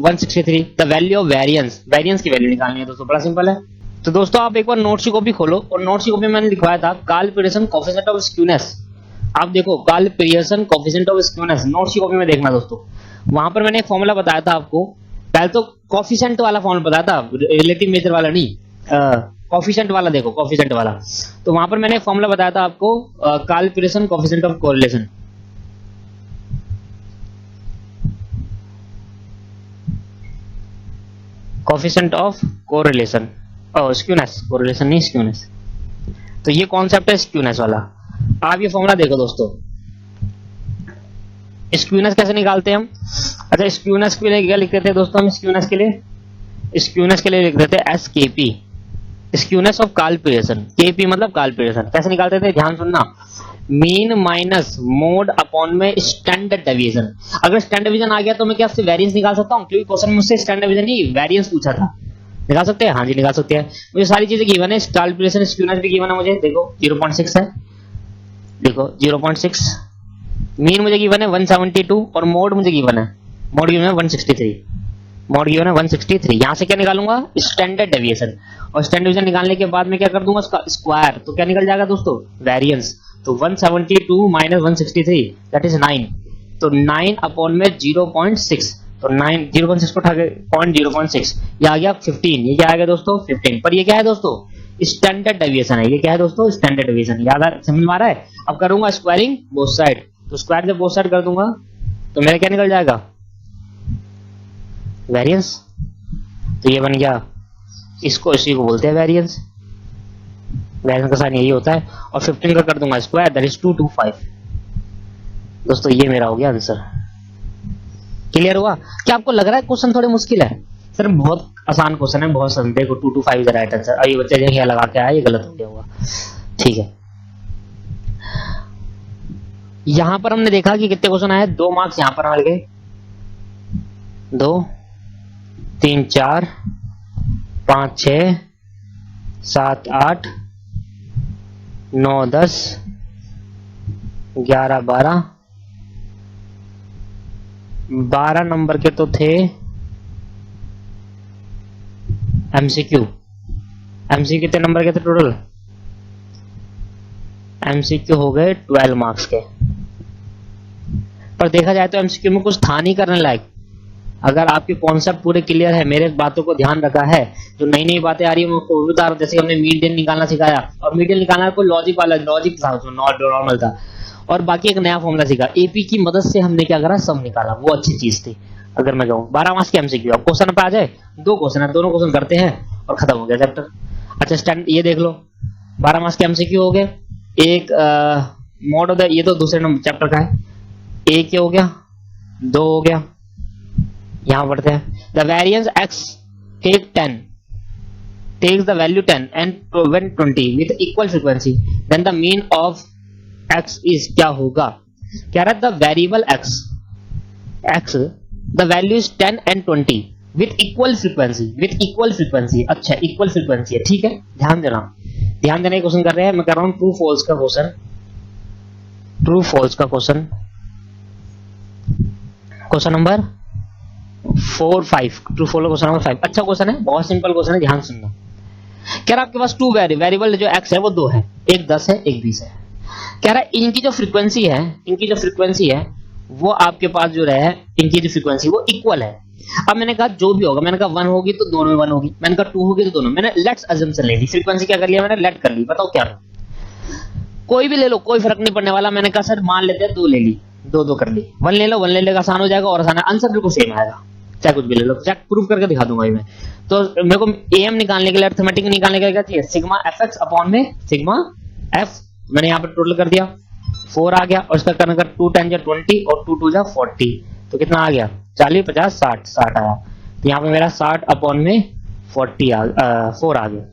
[SPEAKER 1] 163। The value of variance, variance की वैल्यू निकालनी है दोस्तों, बड़ा सिंपल है। तो दोस्तों आप एक बार नोट्स की कॉपी खोलो और नोट्स की कॉपी में मैंने लिखवाया था Karl Pearson coefficient of skewness. आप देखो Karl Pearson coefficient of skewness, notes की कॉपी में देखना दोस्तों। वहां पर मैंने एक फॉर्मूला बताया था आपको, पहले तो कोएफिशिएंट वाला फॉर्मूला बताया था, रिलेटिव मेजर वाला नहीं, कोएफिशिएंट वाला। देखो कोएफिशिएंट वाला, तो वहां पर मैंने एक फॉर्मूला बताया था आपको Karl Pearson coefficient of correlation. Coefficient of correlation skewness, correlation नहीं स्क्यूनेस। तो ये कॉन्सेप्ट है स्क्यूनेस वाला। आप ये फॉर्मूला देखो दोस्तों, स्क्यूनेस कैसे निकालते हैं हम। अच्छा स्क्यूनेस के लिए क्या लिखते थे दोस्तों हम, स्क्यूनेस के लिए लिखते थे SKP, skewness of Karl Pearson. KP मतलब कार्ल पियर्सन। कैसे निकालते थे ध्यान सुनना, मीन माइनस मोड अपॉन में स्टैंडर्ड डेविएशन। अगर स्टैंडर्ड डेविएशन आ गया तो मैं क्या इससे वेरिएंस निकाल सकता हूं, क्योंकि क्वेश्चन मुझसे स्टैंडर्ड डेविएशन नहीं वेरिएंस पूछा था। निकाल सकते हैं, हाँ जी निकाल सकते हैं। मुझे सारी चीजें गिवन है, कार्ल पियर्सन स्क्यूनेस भी गिवन है मुझे। देखो 0.6 है, देखो 0.6, मीन मुझे गिवन है 172 और मोड मुझे गिवन है, मोड गिवन है 163, मोड गिवन है 163। यहां से क्या निकालूंगा स्टैंडर्ड डेविएशन, और स्टैंडर्ड डेविएशन निकालने के बाद में क्या कर दूंगा उसका स्क्वायर, तो क्या निकल जाएगा दोस्तों वेरिएंस। तो 172 माइनस 163 दैट इज 9, तो 9 अपॉन में 0.6, तो 9 0.6 को उठा के 0.6, ये आ गया 15। ये क्या आ गया दोस्तों 15, पर ये क्या है दोस्तों स्टैंडर्ड डेविएशन है। ये क्या है दोस्तों स्टैंडर्ड डेविएशन, याद आ समझ में आ रहा है। अब करूंगा स्क्वायरिंग बोथ साइड, तो स्क्वायर जब बोथ साइड कर दूंगा तो मेरा क्या निकल जाएगा वेरिएंस। तो ये बन गया, इसको इसी को बोलते हैं वेरिएंस, वेरिएंस का साइन यही होता है। और 15 का कर दूंगा स्क्वायर दैट इज 225। दोस्तों ये मेरा हो गया आंसर। क्लियर हुआ। क्या आपको लग रहा है क्वेश्चन थोड़े मुश्किल है? सर बहुत आसान क्वेश्चन है, बहुत आसान। देखो 225 इज राइट आंसर। अब ये बच्चे क्या लगा के आया, ये गलत हो गया होगा, ठीक है। यहां पर हमने देखा कि कितने क्वेश्चन आए, 2 मार्क्स यहां पर मिल गए, 2 3 4 5 6 7 8 9 10 11 12 नंबर के तो थे एमसीक्यू। एमसीक्यू कितने नंबर के थे टोटल, एमसीक्यू हो गए 12 मार्क्स के। पर देखा जाए तो एमसीक्यू में कुछ था नहीं करने लायक। अगर आपके कॉन्सेप्ट पूरे क्लियर है, मेरे बातों को ध्यान रखा है, जो नई नई बातें आ रही है उनको बता रहा हूं। जैसे हमने मीडियन निकालना सिखाया, और मीडियन निकालना कोई लॉजिक वाला लॉजिक था, नॉर्मल था। और बाकी एक नया फॉर्मूला सीखा, एपी की मदद से हमने क्या करा सम निकाला, वो अच्छी चीज थी। अगर मैं कहूँ 12 मार्क्स के एमसीक्यू, अब क्वेश्चन पे आ जाए, 2 क्वेश्चन है, दोनों क्वेश्चन करते हैं और खत्म हो गया चैप्टर। अच्छा स्टैंड ये देख लो, 12 मार्क्स के एमसीक्यू हो गए। एक मोड ऑफ द, ये तो दूसरे नंबर चैप्टर का है, एक हो गया, 2 हो गया। यहां पढ़ते हैं the variance x take 10 takes the value 10 and when 20 with equal frequency then the mean of x is क्या होगा। क्या रहा the variable x the value is 10 and 20 with equal frequency। अच्छा इक्वल फ्रीक्वेंसी है, ठीक है। ध्यान देने क्वेश्चन कर रहे हैं। मैं कर रहा हूं ट्रू फॉल्स का question, question number 4-5, true false question number 5। अच्छा क्वेश्चन है, बहुत सिंपल क्वेश्चन है, ध्यान सुनना। कह रहा आपके पास 2 वेरिएबल जो x है वो 2 है, एक 10 है एक 20 है। कह रहा इनकी जो फ्रीक्वेंसी है वो आपके पास जो रहे, इनकी जो फ्रीक्वेंसी वो इक्वल है। अब मैंने कहा जो भी होगा, मैंने कहा 1 होगी तो दोनों में 1 होगी, मैंने कहा 2 होगी तो दोनों। मैंने लेट्स अजम्पशन ले ली, फ्रीक्वेंसी क्या कर लिया मैंने, लेट कर ली। बताओ क्या, कोई भी ले लो, कोई फर्क नहीं पड़ने वाला। मैंने कहा सर मान लेते हैं 2 ले ली, 2 कर ली, 1 ले लो, 1 ले लेगा, आसान हो जाएगा और आसान है, आंसर बिल्कुल सेम आएगा, चाहे कुछ भी ले लो। चेक प्रूव करके दिखा दूंगा मैं। तो मेरे को एम निकालने के लिए, अरिथमेटिक निकालने के लिए क्या चाहिए, सिग्मा fx अपॉन में सिग्मा f। मैंने यहाँ पर टोटल कर दिया, 4 आ गया, और इसका करने का 2 10 जा 20 और 2 2 जा 40, तो कितना आ गया 40 50 60 आया। तो यहाँ पे मेरा 60 अपॉन में 4 आ गया।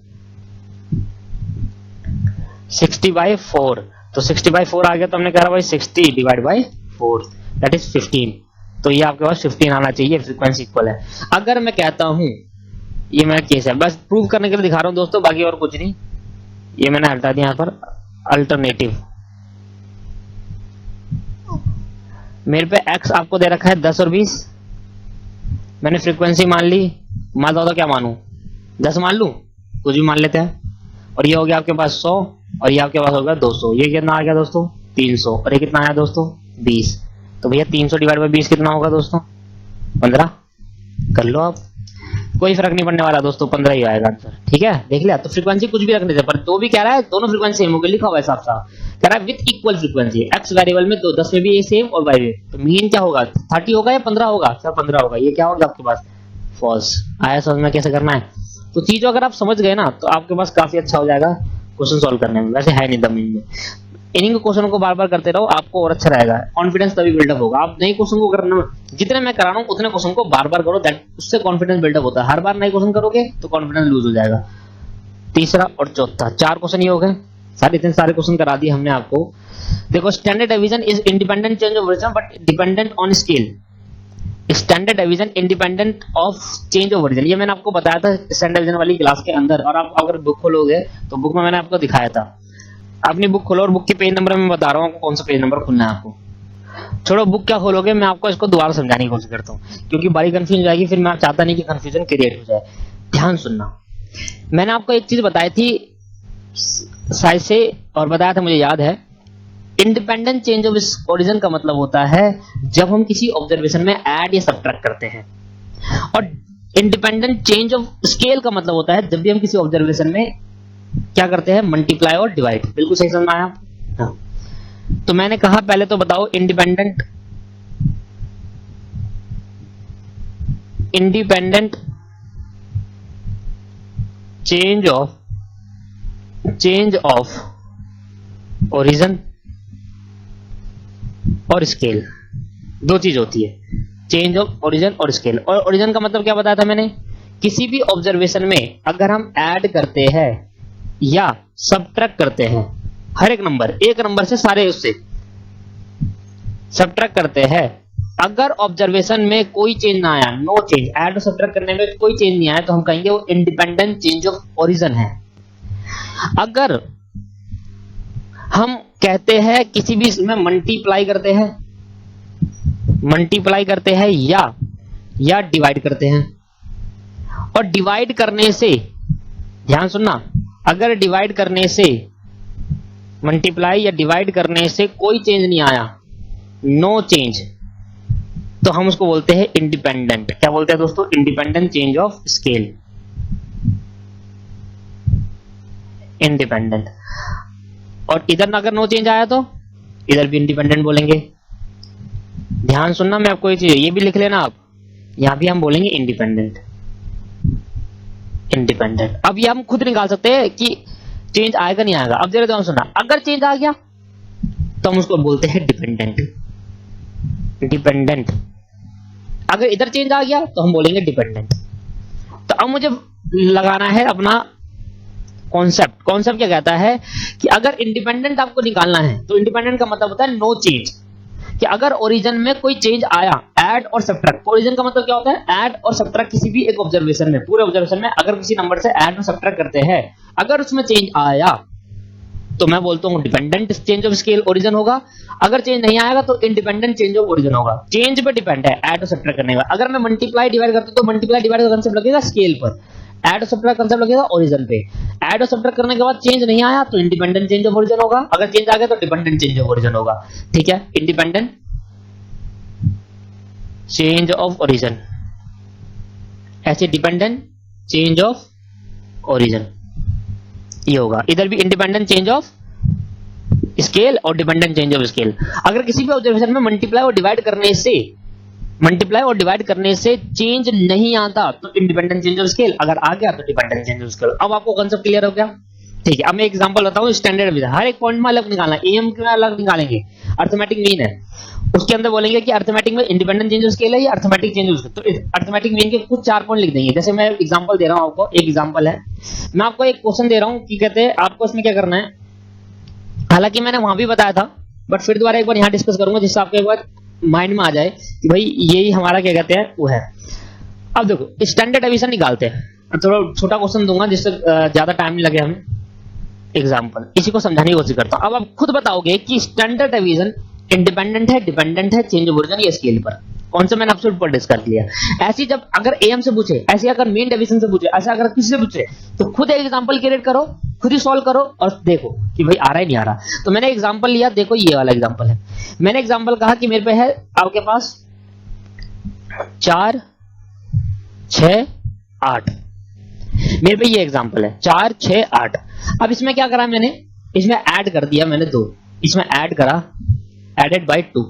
[SPEAKER 1] 60/4, तो 60/4 आ गया, तो हमने कहा भाई 60 डिवाइड बाई 4 दैट इज 15, तो ये आपके पास 15 आना चाहिए, फ्रीक्वेंसी इक्वल है। अगर मैं कहता हूं, ये मेरा केस है, बस प्रूव करने के लिए दिखा रहा हूं दोस्तों, बाकी और कुछ नहीं, ये मैंने हटा दिया यहाँ पर अल्टरनेटिव। मेरे पे x आपको दे रखा है 10 और 20, मैंने फ्रीक्वेंसी मान ली, मान दो तो क्या मानूं, 10 मान लूं, कुछ भी मान लेते हैं, और ये हो गया आपके पास 100, और ये आपके पास हो गया 200, ये कितना आ गया दोस्तों 300, और ये कितना आया दोस्तों 20, तो भैया 300 डिवाइड बाई 20 कितना होगा दोस्तों 15, कर लो आप, कोई फर्क नहीं पड़ने वाला दोस्तों, 15 ही आएगा आंसर, ठीक है, देख लिया। तो फ्रीक्वेंसी कुछ भी रखने से, पर तो भी कह रहा है दोनों फ्रीक्वेंसी सेम होगी, लिखा हुआ है साफ साफ, कह रहा है with equal frequency, x variable में 10 में भी ये सेम और वाई में, तो मीन क्या होगा 30 होगा या 15 होगा, सर 15 होगा, ये क्या होगा आपके पास फॉल्स। आया समझ में कैसे करना है, तो चीजों अगर आप समझ गए ना तो आपके पास काफी अच्छा हो जाएगा क्वेश्चन सॉल्व करने में, वैसे है नहीं दम इनमें, इन्हीं क्वेश्चन को बार बार करते रहो, आपको और अच्छा रहेगा, कॉन्फिडेंस तभी बिल्डअप होगा। आप नए क्वेश्चन को करना, जितने मैं करा रहा हूँ उतने क्वेश्चन को बार बार करो, दैट उससे कॉन्फिडेंस बिल्डअप होता है, हर बार नए क्वेश्चन करोगे तो कॉन्फिडेंस लूज हो जाएगा। तीसरा और चौथा, 4 क्वेश्चन ही हो गए, इतने सारे क्वेश्चन करा दिए हमने आपको। देखो, standard division is independent change of origin but dependent on scale, standard division independent of change of origin, ये मैंने आपको बताया था स्टैंडर्ड डिवीजन वाली क्लास के अंदर, और आप अगर बुक खोलोगे तो बुक में मैंने आपको दिखाया था, अपनी बुक खोलो और बुक के पेज नंबर में बता रहा हूँ कौन सा पेज नंबर खुलना है आपको, छोड़ो बुक क्या खोलोगे, मैं आपको इसको दोबारा समझाने की कोशिश करता हूँ, क्योंकि बड़ी कंफ्यूजन हो जाएगी, फिर मैं चाहता नहीं कि कंफ्यूजन क्रिएट हो जाए। ध्यान सुनना, मैंने आपको एक चीज बताई थी साइज से, और बताया था मुझे याद है, इंडिपेंडेंट चेंज ऑफ ओरिजिन का मतलब होता है जब हम किसी ऑब्जर्वेशन में ऐड या सब्ट्रैक्ट करते हैं, और इंडिपेंडेंट चेंज ऑफ स्केल का मतलब होता है जब भी हम किसी ऑब्जर्वेशन में क्या करते हैं, मल्टीप्लाई और डिवाइड। बिल्कुल सही समझ में आया। हाँ। तो मैंने कहा पहले तो बताओ इंडिपेंडेंट चेंज ऑफ ओरिजिन और स्केल, दो चीज होती है, चेंज ऑफ ओरिजिन और स्केल। और ओरिजिन का मतलब क्या बताया था मैंने, किसी भी ऑब्जर्वेशन में अगर हम ऐड करते हैं या सब्ट्रैक्ट करते हैं, हर एक नंबर से सारे उससे सब्ट्रैक्ट करते हैं, अगर ऑब्जर्वेशन में कोई चेंज ना आया, नो चेंज, ऐड और सब्ट्रैक्ट करने में कोई चेंज नहीं आया, तो हम कहेंगे वो इंडिपेंडेंट चेंज ऑफ ओरिजिन है। अगर हम कहते हैं किसी भी इसमें मल्टीप्लाई करते हैं या डिवाइड करते हैं, और डिवाइड करने से, ध्यान सुनना, अगर डिवाइड करने से, मल्टीप्लाई या डिवाइड करने से कोई चेंज नहीं आया, नो चेंज, तो हम उसको बोलते हैं इंडिपेंडेंट। क्या बोलते हैं दोस्तों, independent change of scale, independent. और इधर अगर नो चेंज आया तो इधर भी इंडिपेंडेंट बोलेंगे। ध्यान सुनना, मैं आपको ये भी लिख लेना आप, यहां भी हम बोलेंगे इंडिपेंडेंट। अब ये हम खुद निकाल सकते हैं कि चेंज आएगा नहीं आएगा। अब जरा ध्यान सुनना, अगर चेंज आ गया तो हम उसको बोलते हैं डिपेंडेंट। अगर इधर चेंज आ गया तो हम बोलेंगे डिपेंडेंट। तो अब मुझे लगाना है अपना कॉन्सेप्ट क्या कहता है कि अगर इंडिपेंडेंट आपको निकालना है तो इंडिपेंडेंट का मतलब होता है नो चेंज, कि अगर ओरिजिन में कोई चेंज आया, ऐड और सब्ट्रैक्ट। ओरिजिन का मतलब क्या होता है, ऐड और सब्ट्रैक्ट किसी भी एक ऑब्जर्वेशन में, पूरे ऑब्जर्वेशन में अगर किसी नंबर से ऐड और सब्ट्रैक्ट करते हैं, अगर उसमें चेंज आया तो मैं बोलता हूं dependent change of scale origin होगा। अगर चेंज नहीं आएगा तो इंडिपेंडेंट चेंज ऑफ ओरिजिन होगा। चेंज पे डिपेंड है ऐड और सब्ट्रैक्ट करने का। अगर मैं मल्टीप्लाई डिवाइड करता हूं तो मल्टीप्लाई डिवाइड का कांसेप्ट लगेगा स्केल पर, ऐड और सब्ट्रैक्ट कांसेप्ट लगेगा ओरिजिन पे। ऐड और सब्ट्रैक्ट करने के बाद चेंज नहीं आया तो इंडिपेंडेंट चेंज ऑफ ओरिजिन होगा, अगर चेंज आ गया तो डिपेंडेंट चेंज ऑफ ओरिजिन होगा। ठीक है, इंडिपेंडेंट चेंज ऑफ ओरिजिन, ऐसे डिपेंडेंट चेंज ऑफ ओरिजिन ये होगा। इधर भी इंडिपेंडेंट चेंज ऑफ स्केल और डिपेंडेंट चेंज ऑफ स्केल। अगर किसी भी ऑब्जर्वेशन में मल्टीप्लाई और डिवाइड करने से चेंज नहीं आता तो इंडिपेंडेंट चेंज ऑफ स्केल, अगर आ गया तो डिपेंडेंट चेंज ऑफ स्केल। अब आपको कांसेप्ट क्लियर हो गया? ठीक है, अब मैं एग्जांपल बताऊं। स्टैंडर्ड डिवीजन हर एक पॉइंट में अलग निकालना है, एएम में अलग निकालेंगे, अर्थमेटिक मीन है उसके अंदर बोलेंगे कि अर्थमेटिक में इंडिपेंडेंट चेंज ऑफ स्केल है या अर्थमेटिक चेंज ऑफ स्केल। तो अर्थमेटिक मीन के कुछ 4 पॉइंट लिख देंगे। जैसे मैं एग्जांपल दे रहा हूं आपको, एक एग्जांपल है, मैं आपको एक क्वेश्चन दे रहा हूं कि कहते हैं आपको इसमें क्या करना है, हालांकि मैंने वहां भी बताया था, बट फिर दोबारा एक बार यहाँ डिस्कस करूंगा जिससे आपको एक बार माइंड में आ जाए कि भाई यही हमारा क्या कहते हैं वो है। अब देखो स्टैंडर्ड डेविएशन निकालते हैं। थोड़ा छोटा क्वेश्चन दूंगा जिससे ज्यादा टाइम नहीं लगे हमें। एग्जाम्पल इसी को समझाने की कोशिश करता हूं। अब आप खुद बताओगे कि स्टैंडर्ड डेविएशन इंडिपेंडेंट है, डिपेंडेंट है, चेंज ऑफ ओरिजिन या स्केल पर। कौन सा मैंने आपसे ऊपर डिस्कस किया। ऐसी जब अगर एम से पूछे, ऐसे अगर मेन डेविएशन से पूछे, ऐसा अगर किसी से पूछे तो खुद एक एग्जांपल क्रिएट करो, खुद ही सॉल्व करो और देखो कि भाई आ रहा है नहीं आ रहा। तो मैंने एग्जांपल लिया, देखो ये वाला एग्जांपल है। मैंने एग्जांपल कहा कि मेरे पे है आपके पास 4 6 8। मेरे पे ये एग्जांपल है 4 6 8। अब इसमें क्या करा मैंने, इसमें ऐड कर दिया मैंने 2, इसमें ऐड करा, एडेड बाय 2।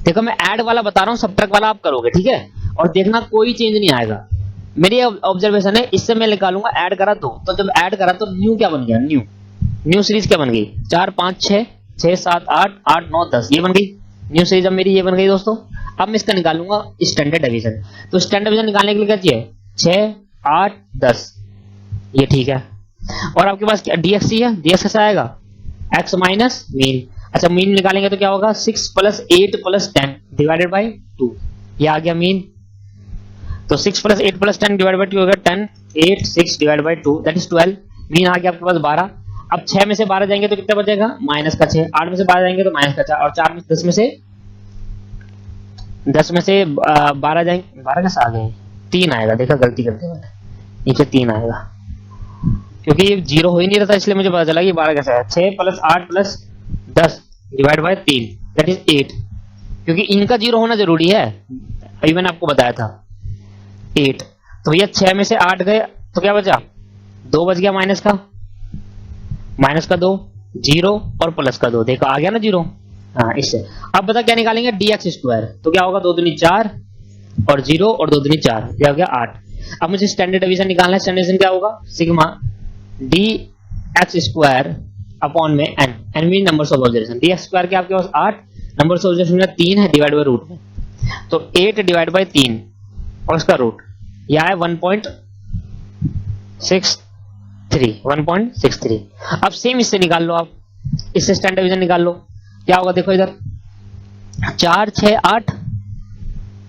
[SPEAKER 1] देखो मैं ऐड वाला बता रहा हूं, सब्ट्रैक्ट वाला आप करोगे, ठीक है। और देखना कोई चेंज नहीं आएगा। मेरी ऑब्जर्वेशन है, इससे मैं निकालूंगा ऐड करा 2, तो जब ऐड करा तो न्यू क्या बन गया, न्यू सीरीज क्या बन गई, 4 5 6 6 7 8 8 9 10 ये बन गई न्यू सीरीज। अब मेरी ये बन गई दोस्तों। अब मैं इसका निकालूंगा स्टैंडर्ड डेविएशन। तो स्टैंडर्ड डेविएशन निकालने के लिए क्या चाहिए, 6 8 10, ये ठीक है। और आपके पास क्या डीएक्स है, डीएक्स कैसा आएगा, एक्स माइनस मीन। अच्छा मीन निकालेंगे तो क्या होगा, 6 + 8 + 10 डिवाइडेड बाय 2, ये आ गया मीन। तो 6 + 8 + 10 डिवाइडेड बाय 2 होगा 10, 8 6 divided by 2 that is 12। Mean आ गया आपके पास 12। अब 6 में से 12 जाएंगे तो कितना बचेगा, माइनस का 6। 8 में से 12 जाएंगे तो माइनस का 4, और 4 में 10 में से 12 जाएंगे, 12 कैसे आ गए, 3 आएगा। देखा गलती करते मैंने, नीचे 3 आएगा क्योंकि ये 0 हो ही नहीं रहा था, इसलिए मुझे पता चला कि 12 कैसे है। 6 + 8 + 10 डिवाइड बाय 3 दैट इज 8, क्योंकि इनका 0 होना जरूरी है, अभी मैंने आपको बताया था 8। तो भैया 6 में से 8 गए तो क्या बचा, 2 बच गया, माइनस का 2 0 और प्लस का 2, देखो आ गया ना 0। हाँ इससे अब बता क्या निकालेंगे, dx²। तो क्या होगा, 2 दूनी 4 और 0 और 2 दूनी 4, क्या हो गया 8। अब मुझे स्टैंडर्ड डेविएशन निकालना है। स्टैंडर्ड डेविएशन क्या होगा, सिग्मा dx² अपॉन में n mean numbers of observation. dx² के आपके पास 8, नंबर्स ऑफ ऑब्जर्वेशन में 3 है, डिवाइड बाय रूट में। तो 8 डिवाइड बाय 3 और उसका रूट यह है 1.63। अब सेम इससे निकाल लो आप, इससे स्टैंडर्ड डेविएशन निकाल लो। क्या होगा देखो इधर, 4 6 8,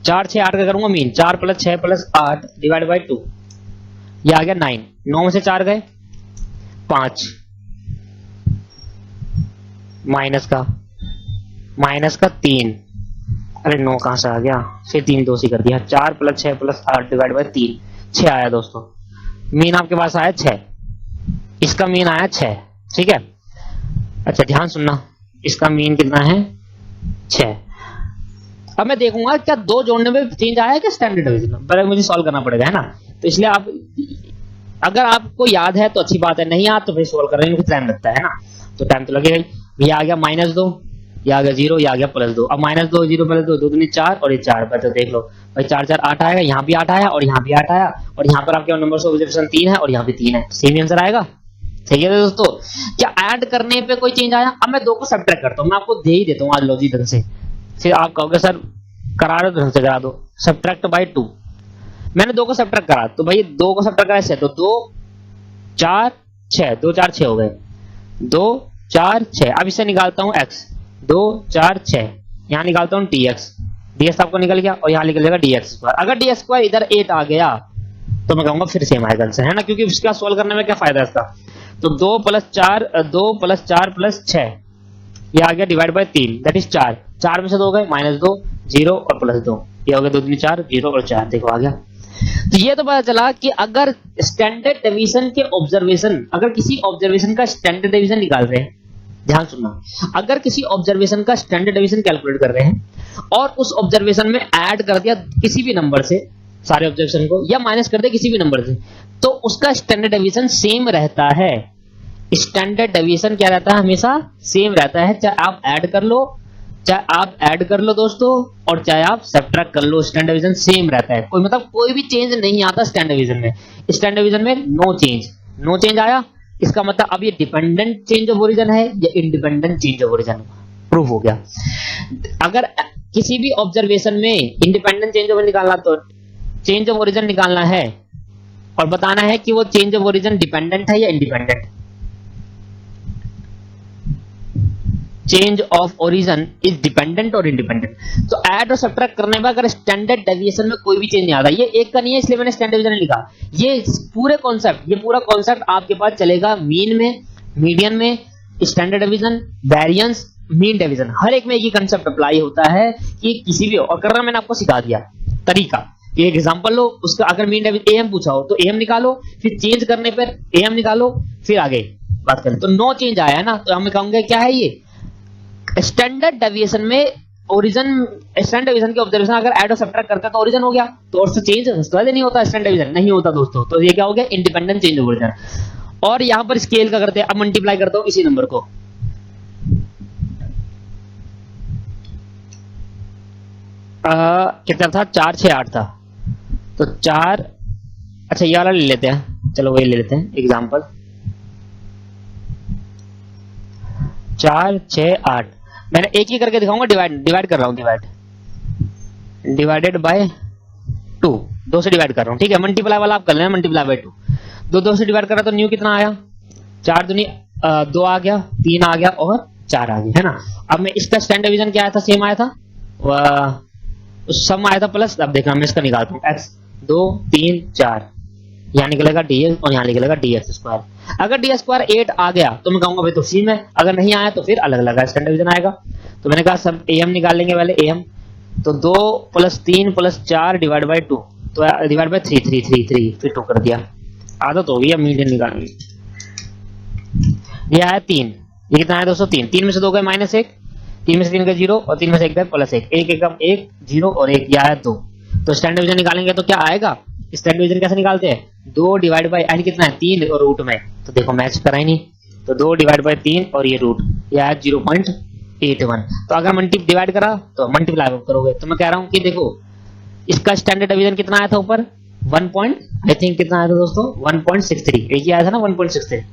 [SPEAKER 1] 4 6 8 का करूंगा मीन, 4 + 6 + 8 डिवाइड बाय 2, यह आ गया 9। 9 में से 4 गए 5, माइनस का 3, अरे 9 कहां से आ गया, फिर 3 2 से कर दिया। 4 + 6 + 8 डिवाइड बाय 3, 6 आया दोस्तों। मीन आपके पास आया 6, इसका मीन आया 6, ठीक है। अच्छा ध्यान सुनना, इसका मीन कितना है 6। अब मैं देखूंगा क्या 2 जोड़ने में चेंज आया क्या स्टैंडर्ड डेविएशन में, पर मुझे सॉल्व करना पड़ेगा, है ना। तो इसलिए आप अगर आपको याद है तो अच्छी बात है, नहीं याद तो फिर सॉल्व करने में टाइम लगता है ना, तो टाइम तो लगेगा ही। ये आ गया -2, ये आ गया 0, ये आ गया +2। अब -2 0 + 2 2 दूनी 4 और ये 4 पर, तो देख लो भाई 4 4 8 आएगा, यहाँ भी 8 आया और यहाँ भी 8 आया, और यहाँ पर आपके नंबर्स ऑफ ऑब्जर्वेशन 3 है और यहाँ भी 3 है, सेम आंसर आएगा। सही है दोस्तों। क्या ऐड करने पे कोई चेंज आया, अब मैं 2 को सब्ट्रैक्ट करता हूँ, मैं आपको दे ही देता हूँ आज लॉजिक ढंग से, फिर आप कहोगे सर करा दो ढंग से करा दो। सब्ट्रैक्ट बाय 2, मैंने 2 को सब्ट्रैक्ट करा, तो भाई 2 को सब्ट्रैक्ट करा ऐसे, तो 2 4 6, 2 4 6 हो गए, 2 4 6। अब इससे निकालता हूं x, 2 4 6, यहां निकालता हूं dx आपको निकल गया, और यहां निकल जाएगा dx²। अगर dx² इधर 8 आ गया तो मैं कहूंगा फिर सेम आएगा आंसर, है ना, क्योंकि इसका सॉल्व करने में क्या फायदा है इसका। तो 2 + 4 + 6 ये आ गया डिवाइड बाय 3 दैट इज 4। 4 में से 2 गए, -2 0 और +2, ये हो गया 2 दूनी 4 0 और 4, देखो आ गया। तो ये तो पता चला कि अगर स्टैंडर्ड डेविएशन के ऑब्जर्वेशन, अगर किसी ऑब्जर्वेशन का स्टैंडर्ड डेविएशन निकाल रहे हैं, ध्यान सुनना, अगर किसी ऑब्जर्वेशन का स्टैंडर्ड डेविएशन कैलकुलेट कर रहे हैं और उस ऑब्जर्वेशन में ऐड कर दिया किसी भी नंबर से सारे ऑब्जर्वेशन को, या माइनस कर दिया किसी भी नंबर से, तो उसका स्टैंडर्ड डेविएशन सेम रहता है। स्टैंडर्ड डेविएशन क्या रहता है, हमेशा सेम रहता है, चाहे आप ऐड कर लो दोस्तों, और चाहे आप सब्ट्रैक्ट कर लो, स्टैंडर्ड डेविएशन सेम रहता है। कोई मतलब कोई भी चेंज नहीं आता स्टैंडर्ड डेविएशन में। स्टैंडर्ड डेविएशन में नो चेंज आया, इसका मतलब अब ये डिपेंडेंट चेंज ऑफ ओरिजिन है या independent change of origin, proof हो गया। अगर किसी भी ऑब्जर्वेशन में इंडिपेंडेंट चेंज ऑफ निकालना, तो चेंज ऑफ ओरिजिन निकालना है और बताना है कि वो चेंज ऑफ ओरिजिन डिपेंडेंट है या independent. Change of origin is dependent और इंडिपेंडेंट। तो ऐड और सब्ट्रैक्ट करने में अगर स्टैंडर्ड डेविएशन में कोई भी चेंज नहीं आता, ये एक का नहीं है इसलिए मैंने स्टैंडर्ड डेविएशन लिखा, ये पूरा कॉन्सेप्ट आपके पास चलेगा मीन में, मीडियन में, standard deviation, variance, mean deviation, हर एक में एक ही कंसेप्ट अप्लाई होता है कि किसी भी, और करना मैंने आपको सिखा दिया तरीका। एक एग्जांपल लो, उसका अगर मीन डेविएशन एम पूछा हो तो एम निकालो, फिर चेंज करने पर एम निकालो, फिर आगे बात करें। तो नो चेंज आया है ना, तो हम कहेंगे क्या है ये स्टैंडर्ड डेविएशन में ओरिजिन, स्टैंडर्ड डेविएशन के ऑब्जर्वेशन अगर ऐड और सब्ट्रैक्ट करते हैं तो ओरिजिन हो गया, तो और से चेंज नहीं होता, स्टैंडर्ड डेविएशन नहीं होता दोस्तों। तो ये क्या हो गया इंडिपेंडेंट चेंज ऑफ ओरिजिन। और यहां पर स्केल का करते हैं, अब मल्टीप्लाई करता हूं इसी नंबर को, कितना था 4 6 8 था, तो 4, अच्छा ये वाला ले लेते हैं, चलो वही ले लेते हैं एग्जांपल 4 6 8। मैंने एक ही करके दिखाऊंगा, डिवाइड कर रहा हूं, डिवाइडेड बाय 2, 2 से डिवाइड कर रहा हूं, ठीक है। मल्टीप्लाई वाला आप कर लेना, मल्टीप्लाई बाय 2, 2 से डिवाइड कर रहा तो न्यू कितना आया 4 दूनी 2 आ गया, 3 आ गया और 4 आ गया, है ना। अब मैं इसका स्टैंडर्ड डिवीजन क्या आया था, सेम आया था, सम आया था प्लस। अब देखना मैं इसका निकालता हूं, x 2 3 4, यहाँ निकलेगा dx और यहाँ निकलेगा dx स्क्वायर। अगर dx स्क्वायर 8 आ गया तो मैं कहूंगा भाई तो सी में, अगर नहीं आया तो फिर अलग अलग स्टैंडर्ड डिवीजन आएगा। तो मैंने कहा सब am निकाल लेंगे पहले, am तो 2 + 3 + 4 डिवाइड बाय 2, तो डिवाइड बाय 3 3 3 3 फिर 2 कर दिया, आदत हो गई। अब मीडियन निकालेंगे, ये आया 3, ये कितना आया दोस्तों 3, 3 में से 2 गए -1, 3 में से 3 गए 0 और 3 में से 1 गए +1, 1 1 1 0 और 1, ये आया 2। तो स्टैंडर्ड डिवीजन निकालेंगे तो क्या आएगा, स्टैंडर्ड डिवीजन कैसे निकालते हैं, 2 डिवाइड बाय n कितना है 3 और रूट में, तो देखो मैच करा ही नहीं, तो 2 डिवाइड बाय 3 और ये रूट, ये आया 0.81। तो अगर डिवाइड करा तो मल्टीप्लाई करोगे, तो मैं कह रहा हूं कि देखो इसका स्टैंडर्ड डिवीजन कितना आया था ऊपर 1. आई थिंक कितना आया था दोस्तों 1.63, एक ही आया था ना 1.63,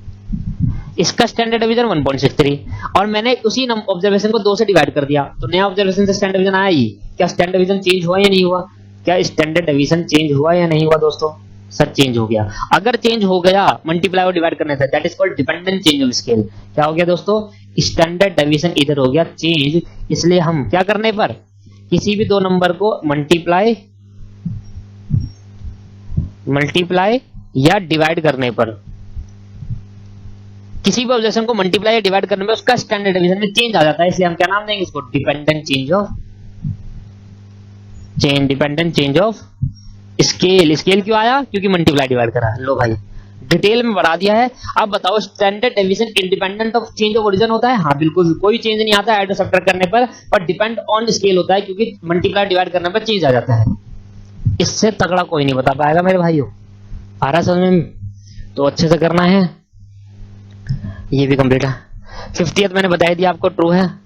[SPEAKER 1] इसका स्टैंडर्ड डिवीजन 1.63 और मैंने उसी ऑब्जर्वेशन को 2 से डिवाइड कर दिया, तो नया ऑब्जर्वेशन से स्टैंडर्ड डिवीजन आया ही। क्या स्टैंडर्ड डिवीजन चेंज हुआ या नहीं हुआ, क्या स्टैंडर्ड डिवीजन चेंज हुआ या नहीं हुआ दोस्तों, सर चेंज हो गया। अगर चेंज हो गया मल्टीप्लाई और डिवाइड करने से, that is called dependent change of scale. क्या हो गया दोस्तों, स्टैंडर्ड डिवीजन इधर हो गया चेंज, इसलिए हम क्या करने पर किसी भी 2 नंबर को मल्टीप्लाई या डिवाइड करने पर, किसी भी ऑब्जेक्शन को मल्टीप्लाई या डिवाइड करने में उसका स्टैंडर्ड डिवीजन में चेंज आ जाता है, इसलिए हम क्या नाम देंगे इसको dependent change of scale. Scale क्यों आया, क्योंकि मल्टीप्लाई डिवाइड करा। लो भाई डिटेल में बढ़ा दिया है। अब बताओ standard division independent of change of origin होता है, हाँ बिल्कुल, कोई चेंज नहीं आता ऐड और सब्ट्रैक्ट करने पर डिपेंड ऑन स्केल होता है, क्योंकि मल्टीप्लाई डिवाइड करने पर चेंज आ जाता है। इससे तगड़ा कोई नहीं बता पाएगा मेरे भाइयों, आ रहा समझ में, तो अच्छे से करना है। ये भी कंप्लीट है। 50th मैंने बताई दिया आपको, ट्रू है।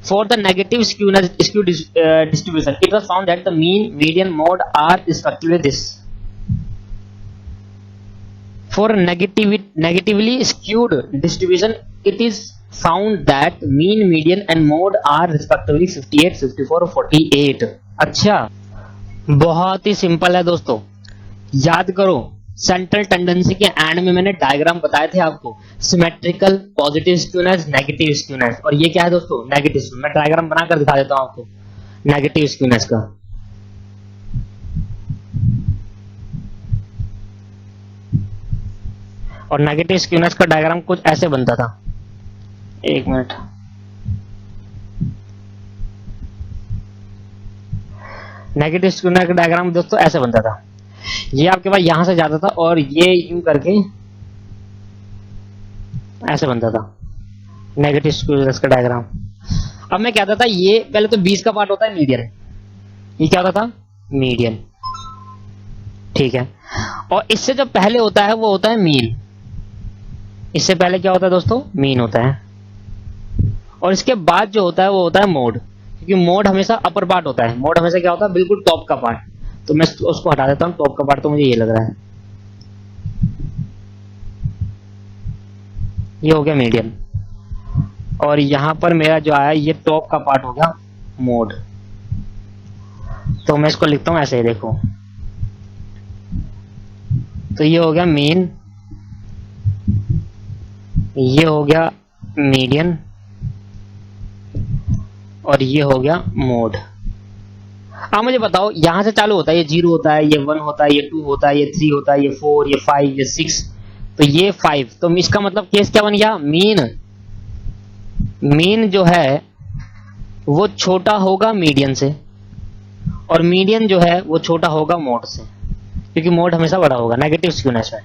[SPEAKER 1] For the negative skew distribution it was found that the mean median mode are respectively this. For negatively skewed distribution it is found that mean median and mode are respectively 58 54 और 48। अच्छा बहुत ही simple है दोस्तों, याद करो central tendency के and में मैंने डायग्राम बताए थे आपको, symmetrical, positive skewness, negative skewness, और ये क्या है दोस्तों नेगेटिव स्क्यूनेस। मैं डायग्राम बनाकर दिखा देता हूं आपको नेगेटिव स्क्यूनेस का। और नेगेटिव स्क्यूनेस का डायग्राम कुछ ऐसे बनता था, एक मिनट, नेगेटिव स्क्यूनेस का डायग्राम दोस्तों ऐसे बनता था, ये आपके पास यहां से जाता था और ये यूं करके ऐसे बनता था नेगेटिव स्क्यूनेस का डायग्राम। अब मैं कहता था ये पहले तो 20 का पार्ट होता है मीडियन, ये क्या होता था मीडियन, ठीक है। और इससे जो पहले होता है वो होता है मीन, इससे पहले क्या होता है दोस्तों मीन होता है, और इसके बाद जो होता है वो होता है मोड, क्योंकि मोड हमेशा अपर पार्ट होता है, मोड हमेशा क्या होता है बिल्कुल टॉप का पार्ट। तो मैं उसको हटा देता हूं, टॉप का पार्ट तो मुझे ये लग रहा है, ये हो गया मीडियन, और यहां पर मेरा जो आया ये टॉप का पार्ट हो गया मोड। तो मैं इसको लिखता हूं ऐसे, देखो तो ये हो गया मीन, ये हो गया मीडियन, और ये हो गया मोड। अब मुझे बताओ यहां से चालू होता है, ये 0 होता है, ये 1 होता है, ये 2 होता है, ये 3 होता है, ये 4, ये 5, ये 6, तो ये 5, तो इसका मतलब केस क्या बन गया, मीन जो है वो छोटा होगा मीडियन से, और मीडियन जो है वो छोटा होगा मोड से, क्योंकि मोड हमेशा बड़ा होगा नेगेटिव स्क्यूनेस में।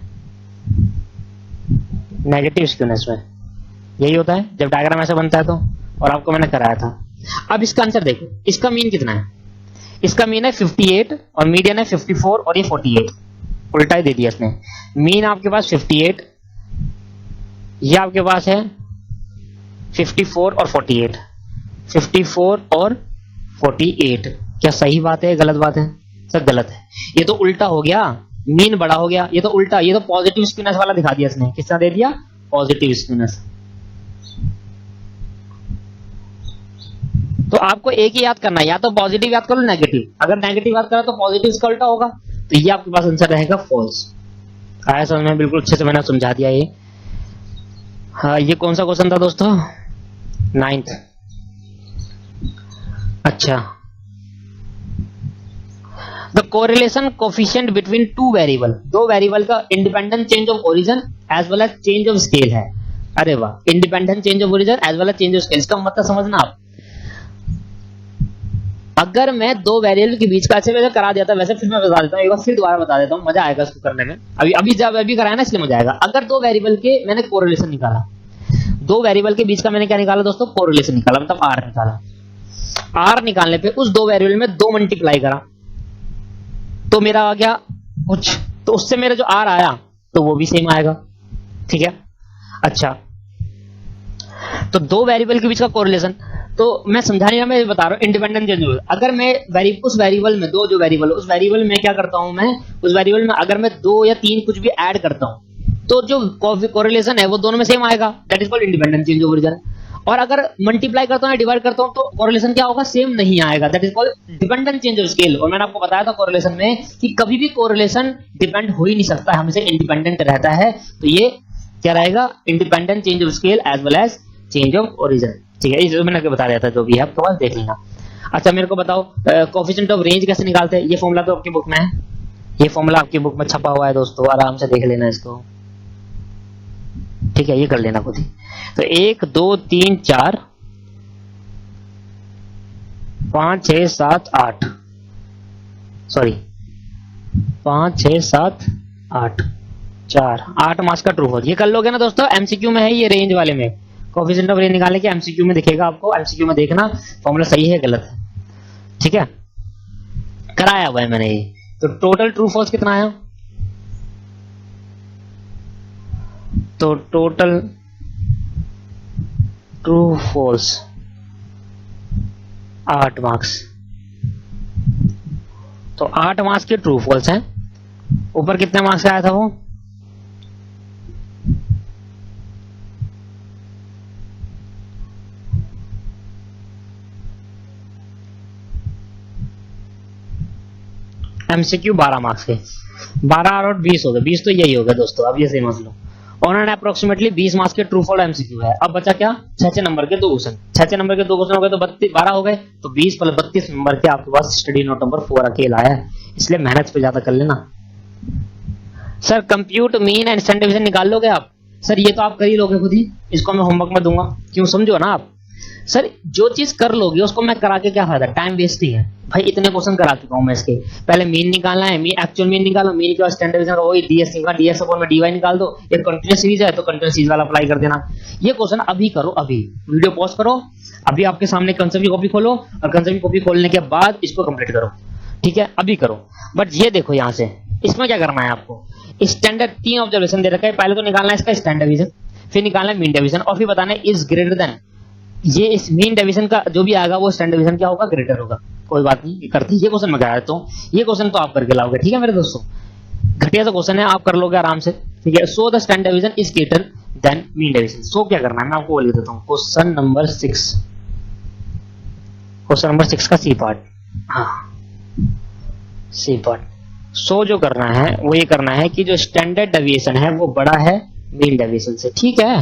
[SPEAKER 1] नेगेटिव स्क्यूनेस में यही होता है जब डायग्राम ऐसा बनता है तो, और आपको मैंने कराया था। अब इसका आंसर देखो, इसका मीन कितना है, इसका मीन है 58 और मीडियन है 54 और ये 48, उल्टा ही दे दिया इसने। मीन आपके पास 58, ये आपके पास है 54 और 48, 54 और 48। क्या सही बात है, गलत बात है? सर गलत है, ये तो उल्टा हो गया, मीन बड़ा हो गया, ये तो उल्टा, ये तो पॉजिटिव स्क्यूनेस वाला दिखा दिया इसने। किसका दे दिया, पॉजिटिव स्क्यूनेस। तो आपको एक ही याद करना है, या तो पॉजिटिव याद करो नेगेटिव, अगर नेगेटिव याद करा तो पॉजिटिव इसका उल्टा होगा, तो ये आपके पास आंसर रहेगा फॉल्स। आया समझ में? बिल्कुल अच्छे से मैंने समझा दिया ये। हाँ, ये कौन सा क्वेश्चन था दोस्तों, 9th। अच्छा, the correlation coefficient between two variable, दो वेरिएबल का independent change of origin as well as change of scale है। अरे वाह, independent change of origin as well as change of scale, इसका मतलब समझना आप, अगर मैं दो वेरिएबल के बीच का अच्छे वैसे करा दिया था, वैसे फिर मैं बता देता हूँ, एक बार फिर दोबारा बता देता हूँ, मजा आएगा इसको करने में। अभी जब अभी कराया ना इसलिए मजा आएगा। अगर दो वेरिएबल के मैंने कोरिलेशन निकाला, दो वेरिएबल के बीच का मैंने क्या निकाला दोस्तों, कोरिलेशन निकाला, मतलब आर निकाला। आर निकालने पे उस दो वेरिएबल में 2 मल्टीप्लाई करा तो मेरा आ गया कुछ, तो उससे मेरा जो आर आया तो वो भी सेम आएगा, ठीक है। अच्छा, तो दो वेरिएबल के बीच का कोरिलेशन, तो मैं समझा नहीं रहा, मैं बता रहा हूं इंडिपेंडेंट चेंज। अगर मैं उस वेरिएबल में दो जो वेरिएबल, उस वेरिएबल में क्या करता हूं मैं, उस वेरिएबल में अगर मैं 2 या 3 कुछ भी ऐड करता हूं तो जो कोरिलेशन है वो दोनों में सेम आएगा, that is called independent change of origin. और अगर मल्टीप्लाई करता हूं या डिवाइड करता हूं तो कोरिलेशन क्या होगा, सेम नहीं आएगा, that is called dependent change of scale. और मैंने आपको बताया था कोरिलेशन में कि कभी भी कोरिलेशन डिपेंड हो ही नहीं सकता, हमेशा इंडिपेंडेंट रहता है। तो ये क्या रहेगा, independent change of scale as well as change of origin, ठीक है। ये मैंने बता दिया था, जो भी है आपके पास देख लेना। अच्छा, मेरे को बताओ कोएफिशिएंट ऑफ रेंज कैसे निकालते हैं। ये फॉर्मूला तो आपकी बुक में है, ये फॉर्मूला आपकी बुक में छपा हुआ है दोस्तों, आराम से देख लेना इसको, ठीक है। ये कर लेना खुद ही। तो 1 2 3 4 5 6 7 8, सॉरी 5 6 7 8 4 8 मास का ट्रू फॉल्स। ये कर लोगे ना दोस्तों, एमसीक्यू में है ये, रेंज वाले में कोएफिशिएंट ऑफ रेंज निकालने के एमसीक्यू में दिखेगा आपको, एमसीक्यू में देखना फॉर्मूला सही है गलत है, ठीक है। कराया हुआ है मैंने ये। तो टोटल ट्रू फॉल्स कितना आया, तो टोटल ट्रू फॉल्स 8 मार्क्स, तो 8 मार्क्स के ट्रू फॉल्स हैं। ऊपर कितने मार्क्स का आया था वो, एमसीक्यू 12 मार्क्स के, 12 और 20 हो गए, 20 तो यही हो गया दोस्तों। अब ये समझ लो, उन्होंने अप्रोक्सीमेटली 20 मार्क्स के ट्रू फॉल्स एमसीक्यू है। अब बचा क्या, 6 नंबर के 2 क्वेश्चन, 6 नंबर के 2 क्वेश्चन हो गए तो 12 हो गए, तो 20 + 32 नंबर के आपके पास स्टडी नोट नंबर 4 अकेला है, इसलिए मेहनत पे ज्यादा कर लेना। Sir compute mean and standard division निकाल लोगे आप, सर ये तो आप कर ही लोगे खुद ही, इसको मैं होमवर्क में दूंगा, क्यों समझो ना आप। सर जो चीज कर लोगे उसको मैं करा के क्या फायदा, टाइम वेस्ट ही है भाई। इतने क्वेश्चन करा चुका हूं मैं इसके, पहले मीन निकालना है, मीन एक्चुअल मीन निकालो, मीन के बाद स्टैंडर्ड डिवीजन का वही डीएस निकाल, डीएस अपॉन में डीवाई निकाल दो। ये कंटीन्यूअस सीरीज है तो कंटीन्यूअस सीरीज वाला अप्लाई कर देना। ये क्वेश्चन अभी करो, अभी वीडियो पॉज करो, अभी आपके सामने कंसेप्ट की कॉपी खोलो और कंसेप्ट की कॉपी खोलने के बाद इसको कंप्लीट करो, ठीक है, अभी करो। बट ये देखो यहाँ से, इसमें क्या करना है आपको, स्टैंडर्ड 3 ऑब्जर्वेशन दे रखा है, पहले तो निकालना है इसका स्टैंडर्ड डिवीजन, फिर निकालना है मीन डिवीजन, और फिर बताना है इज ग्रेटर देन, ये इस मीन डिवीजन का जो भी आएगा वो स्टैंडर्ड डिवीजन क्या होगा, ग्रेटर होगा। कोई बात नहीं, करती ये क्वेश्चन मैं करा देता हूँ, ये क्वेश्चन तो आप करके लाओगे, ठीक है मेरे दोस्तों। घटिया सा क्वेश्चन है, आप कर लोगे आराम से, ठीक है। So the standard division is greater than mean division. So क्या करना है मैं आपको बोल देता हूँ, क्वेश्चन नंबर 6, क्वेश्चन नंबर 6 का सी पार्ट, हाँ सी पार्ट। सो जो करना है वो ये करना है कि जो स्टैंडर्ड डेविएशन है वो बड़ा है मीन डेविएशन से, ठीक है।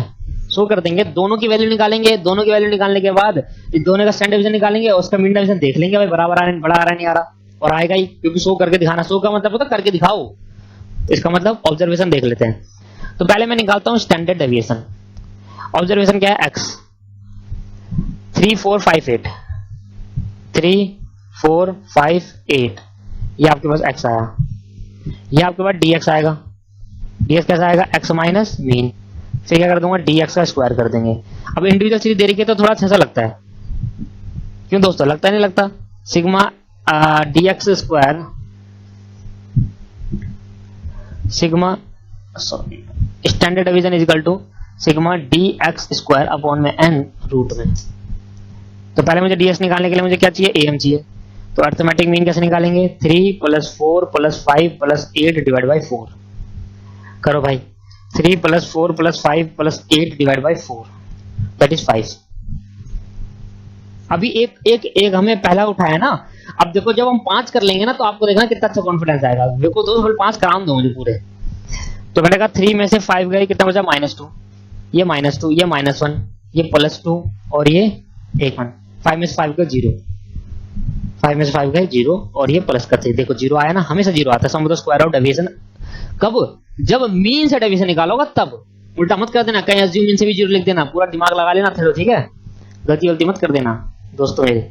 [SPEAKER 1] शो कर देंगे, दोनों की वैल्यू निकालेंगे, दोनों की वैल्यू निकालने के बाद इस दोनों का स्टैंडर्ड डिवीजन निकालेंगे और उसका मीन डिवीजन देख लेंगे भाई बराबर आ रहा है, बड़ा आ रहा है, नहीं आ रहा, और आएगा ही, क्योंकि शो करके दिखाना, शो का मतलब होता है करके दिखाओ, इसका मतलब ऑब्जर्वेशन देख लेते हैं। तो पहले मैं निकालता हूं स्टैंडर्ड डेविएशन। ऑब्जर्वेशन क्या है, x 3 4 5 8 3 4 5 8, ये आपके पास x आया, ये आपके पास dx आएगा, dx कैसा आएगा, x माइनस मीन, फिर क्या कर दूंगा dx का स्क्वायर कर देंगे। अब इंडिविजुअल सीरीज दे रही है तो थोड़ा अच्छा लगता है, क्यों दोस्तों, लगता नहीं लगता, sigma dx square sigma standard division is equal to sigma dx square upon में n रूट में। तो पहले मुझे dx निकालने के लिए मुझे क्या चाहिए, am चाहिए, तो अर्थमेटिक मीन कैसे निकालेंगे, 3 + 4 + 5 + 8 डिवाइड बाई 4, करो भाई, 3 + 4 + 5 + 8 डिवाइड बाई 4 दैट इज 5। अभी एक हमें पहला उठाया ना, अब देखो जब हम 5 कर लेंगे ना तो आपको देखना कितना अच्छा कॉन्फिडेंस आएगा। देखो दोस्तों 5 कराम दो मुझे पूरे, तो मैंने कहा 3 में से 5 गए, कितना बचा, -2, ये -2, ये -1, ये +2 और ये 1, 5 में से 5 गए 0, 5 में से 5 गए 0 और ये प्लस करते हैं, देखो 0 आया ना, हमेशा 0 आता है, sum of the square of deviation. कब, जब मीन से डेविएशन निकालोगा तब, उल्टा मत कर देना, कहीं अज्यूम मीन से भी 0 लिख देना, पूरा दिमाग लगा लेना, चलो ठीक है, गलती मत कर देना दोस्तों मेरे,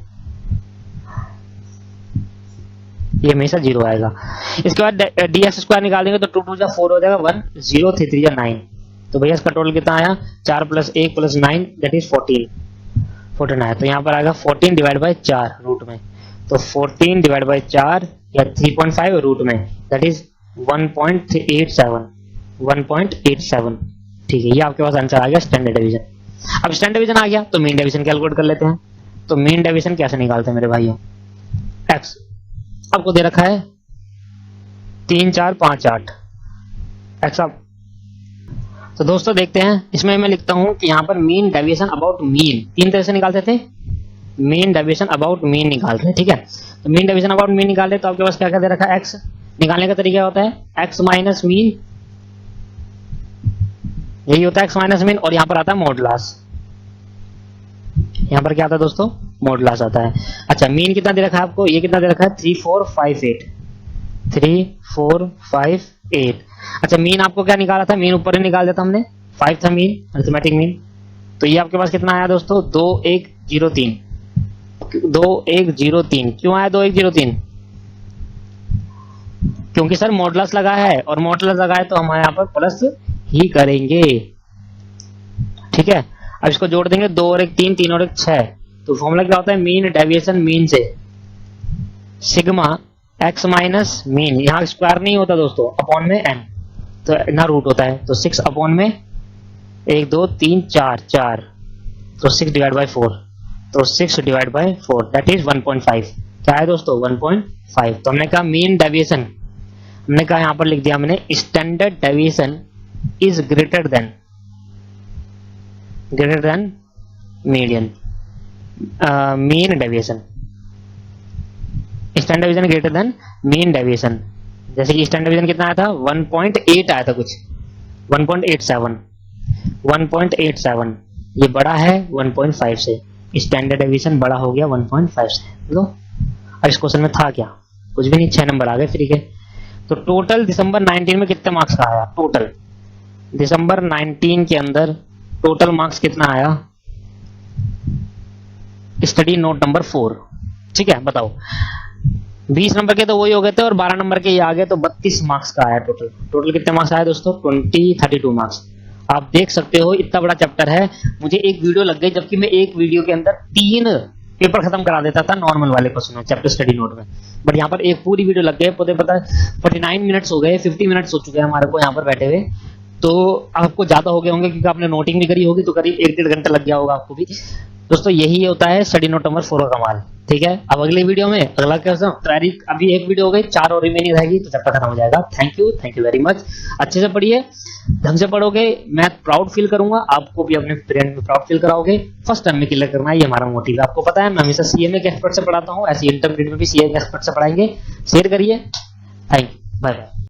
[SPEAKER 1] ये हमेशा 0 आएगा। इसके बाद dx स्क्वायर निकालेंगे तो 2 2 जा 4 हो जाएगा, 1 0 3 3 जा 9, तो भैया इसका टोटल कितना आया, 4 + 1 + 9 दैट इज 14 आया। तो यहाँ पर आएगा 14 डिवाइड बाई 4 रूट में, तो 14 डिवाइड बाई 4 या 3.5 रूट में दैट इज 1.87, ठीक है, ये आपके पास आंसर आ गया स्टैंडर्ड डिवीजन। अब स्टैंडर्ड डिवीजन आ गया तो मीन डिवीजन कैलकुलेट कर लेते हैं। तो मीन डिवीजन कैसे निकालते हैं मेरे भाइयों, x आपको दे रखा है 3 4 5 8 x आप, तो दोस्तों देखते हैं, इसमें मैं लिखता हूं कि यहाँ पर मीन डेविएशन अबाउट मीन 3 तरह से निकालते थे, मीन डेविएशन अबाउट मीन निकालते हैं, ठीक है। तो मीन डेविएशन अबाउट मीन निकालते तो आपके पास क्या क्या दे रखा है, x निकालने का तरीका होता है x माइनस मीन, यही होता है x माइनस मीन, और यहाँ पर आता है मॉडुलस, यहाँ पर क्या आता है दोस्तों, मॉडुलस आता है। अच्छा मीन कितना दे रखा है आपको, ये कितना दे रखा है 3 4 5 8, 3 4 5 8। अच्छा मीन आपको क्या निकाला था, मीन ऊपर ही निकाल दिया था हमने, 5 था मीन, अरिथमेटिक मीन, तो ये आपके पास कितना आया दोस्तों, 2103, 2103, क्यों आया 2103, क्योंकि सर मॉडुलस लगा है, और मॉडुलस लगा है तो हम यहाँ पर प्लस ही करेंगे, ठीक है। अब इसको जोड़ देंगे, 2 और 1 3, 3 और 1 6, तो फॉर्मूला क्या होता है, मीन डेविएशन मीन से सिग्मा x माइनस मीन, यहाँ स्क्वायर नहीं होता दोस्तों, अपॉन में n, तो ना रूट होता है, तो 6 अपॉन में 1 2 3 4 4, तो 6 डिवाइड बाई 4, तो 6 डिवाइड बाई 4 दैट इज 1.5, क्या है दोस्तों 1.5। तो हमने कहा मीन डेविएशन, हमने कहा यहाँ पर लिख दिया हमने standard deviation is greater then median mean deviation, standard deviation greater than mean deviation. जैसे कि स्टैंडर्ड डेविएशन कितना आया था, 1.8 आया था कुछ, 1.87, ये बड़ा है 1.5 से, स्टैंडर्ड डेविएशन बड़ा हो गया 1.5 से। लो अब इस क्वेश्चन में था क्या, कुछ भी नहीं, 6 नंबर आ गए फ्री के। तो टोटल दिसंबर 19 में कितने मार्क्स का आया, टोटल दिसंबर 19 के अंदर टोटल मार्क्स कितना आया, स्टडी नोट नंबर 4, ठीक है, बताओ 20 नंबर के तो वही हो गए थे और 12 नंबर के ये आ गए, तो 32 मार्क्स का आया टोटल कितने मार्क्स आया दोस्तों, 32 मार्क्स। आप देख सकते हो इतना बड़ा चैप्टर है, मुझे एक वीडियो लग गई, जबकि मैं एक वीडियो के अंदर 3 पेपर खत्म करा देता था नॉर्मल वाले क्वेश्चन चैप्टर स्टडी नोट में, बट यहाँ पर एक पूरी वीडियो लग गई, पता 49 मिनट्स हो गए, 50 मिनट्स हो चुके हैं हमारे को यहाँ पर बैठे हुए, तो आपको ज्यादा हो गए होंगे क्योंकि आपने नोटिंग भी करी होगी, तो करीब 1-1.5 घंटा लग गया होगा आपको भी। दोस्तों यही होता है स्टडी नोट नंबर 4 का कमाल, ठीक है। अब अगली वीडियो में अगला क्वेश्चन, तारीख अभी एक वीडियो हो गई, 4 और रिमेनिंग रहेगी, तो चैप्टर खत्म हो जाएगा। थैंक यू वेरी मच, अच्छे से पढ़िए, ढंग से पढ़ोगे, मैं प्राउड फील करूंगा, आपको भी अपने पेरेंट में प्राउड फील कराओगे, फर्स्ट टर्म में क्लियर करना है, ये हमारा मोटिव है। आपको पता है मैं हमेशा सीएमए के एक्सपर्ट से पढ़ाता हूँ, ऐसे इंटरमीडिएट में भी सीए के एक्सपर्ट से पढ़ाएंगे। शेयर करिए, थैंक यू, बाय बाय।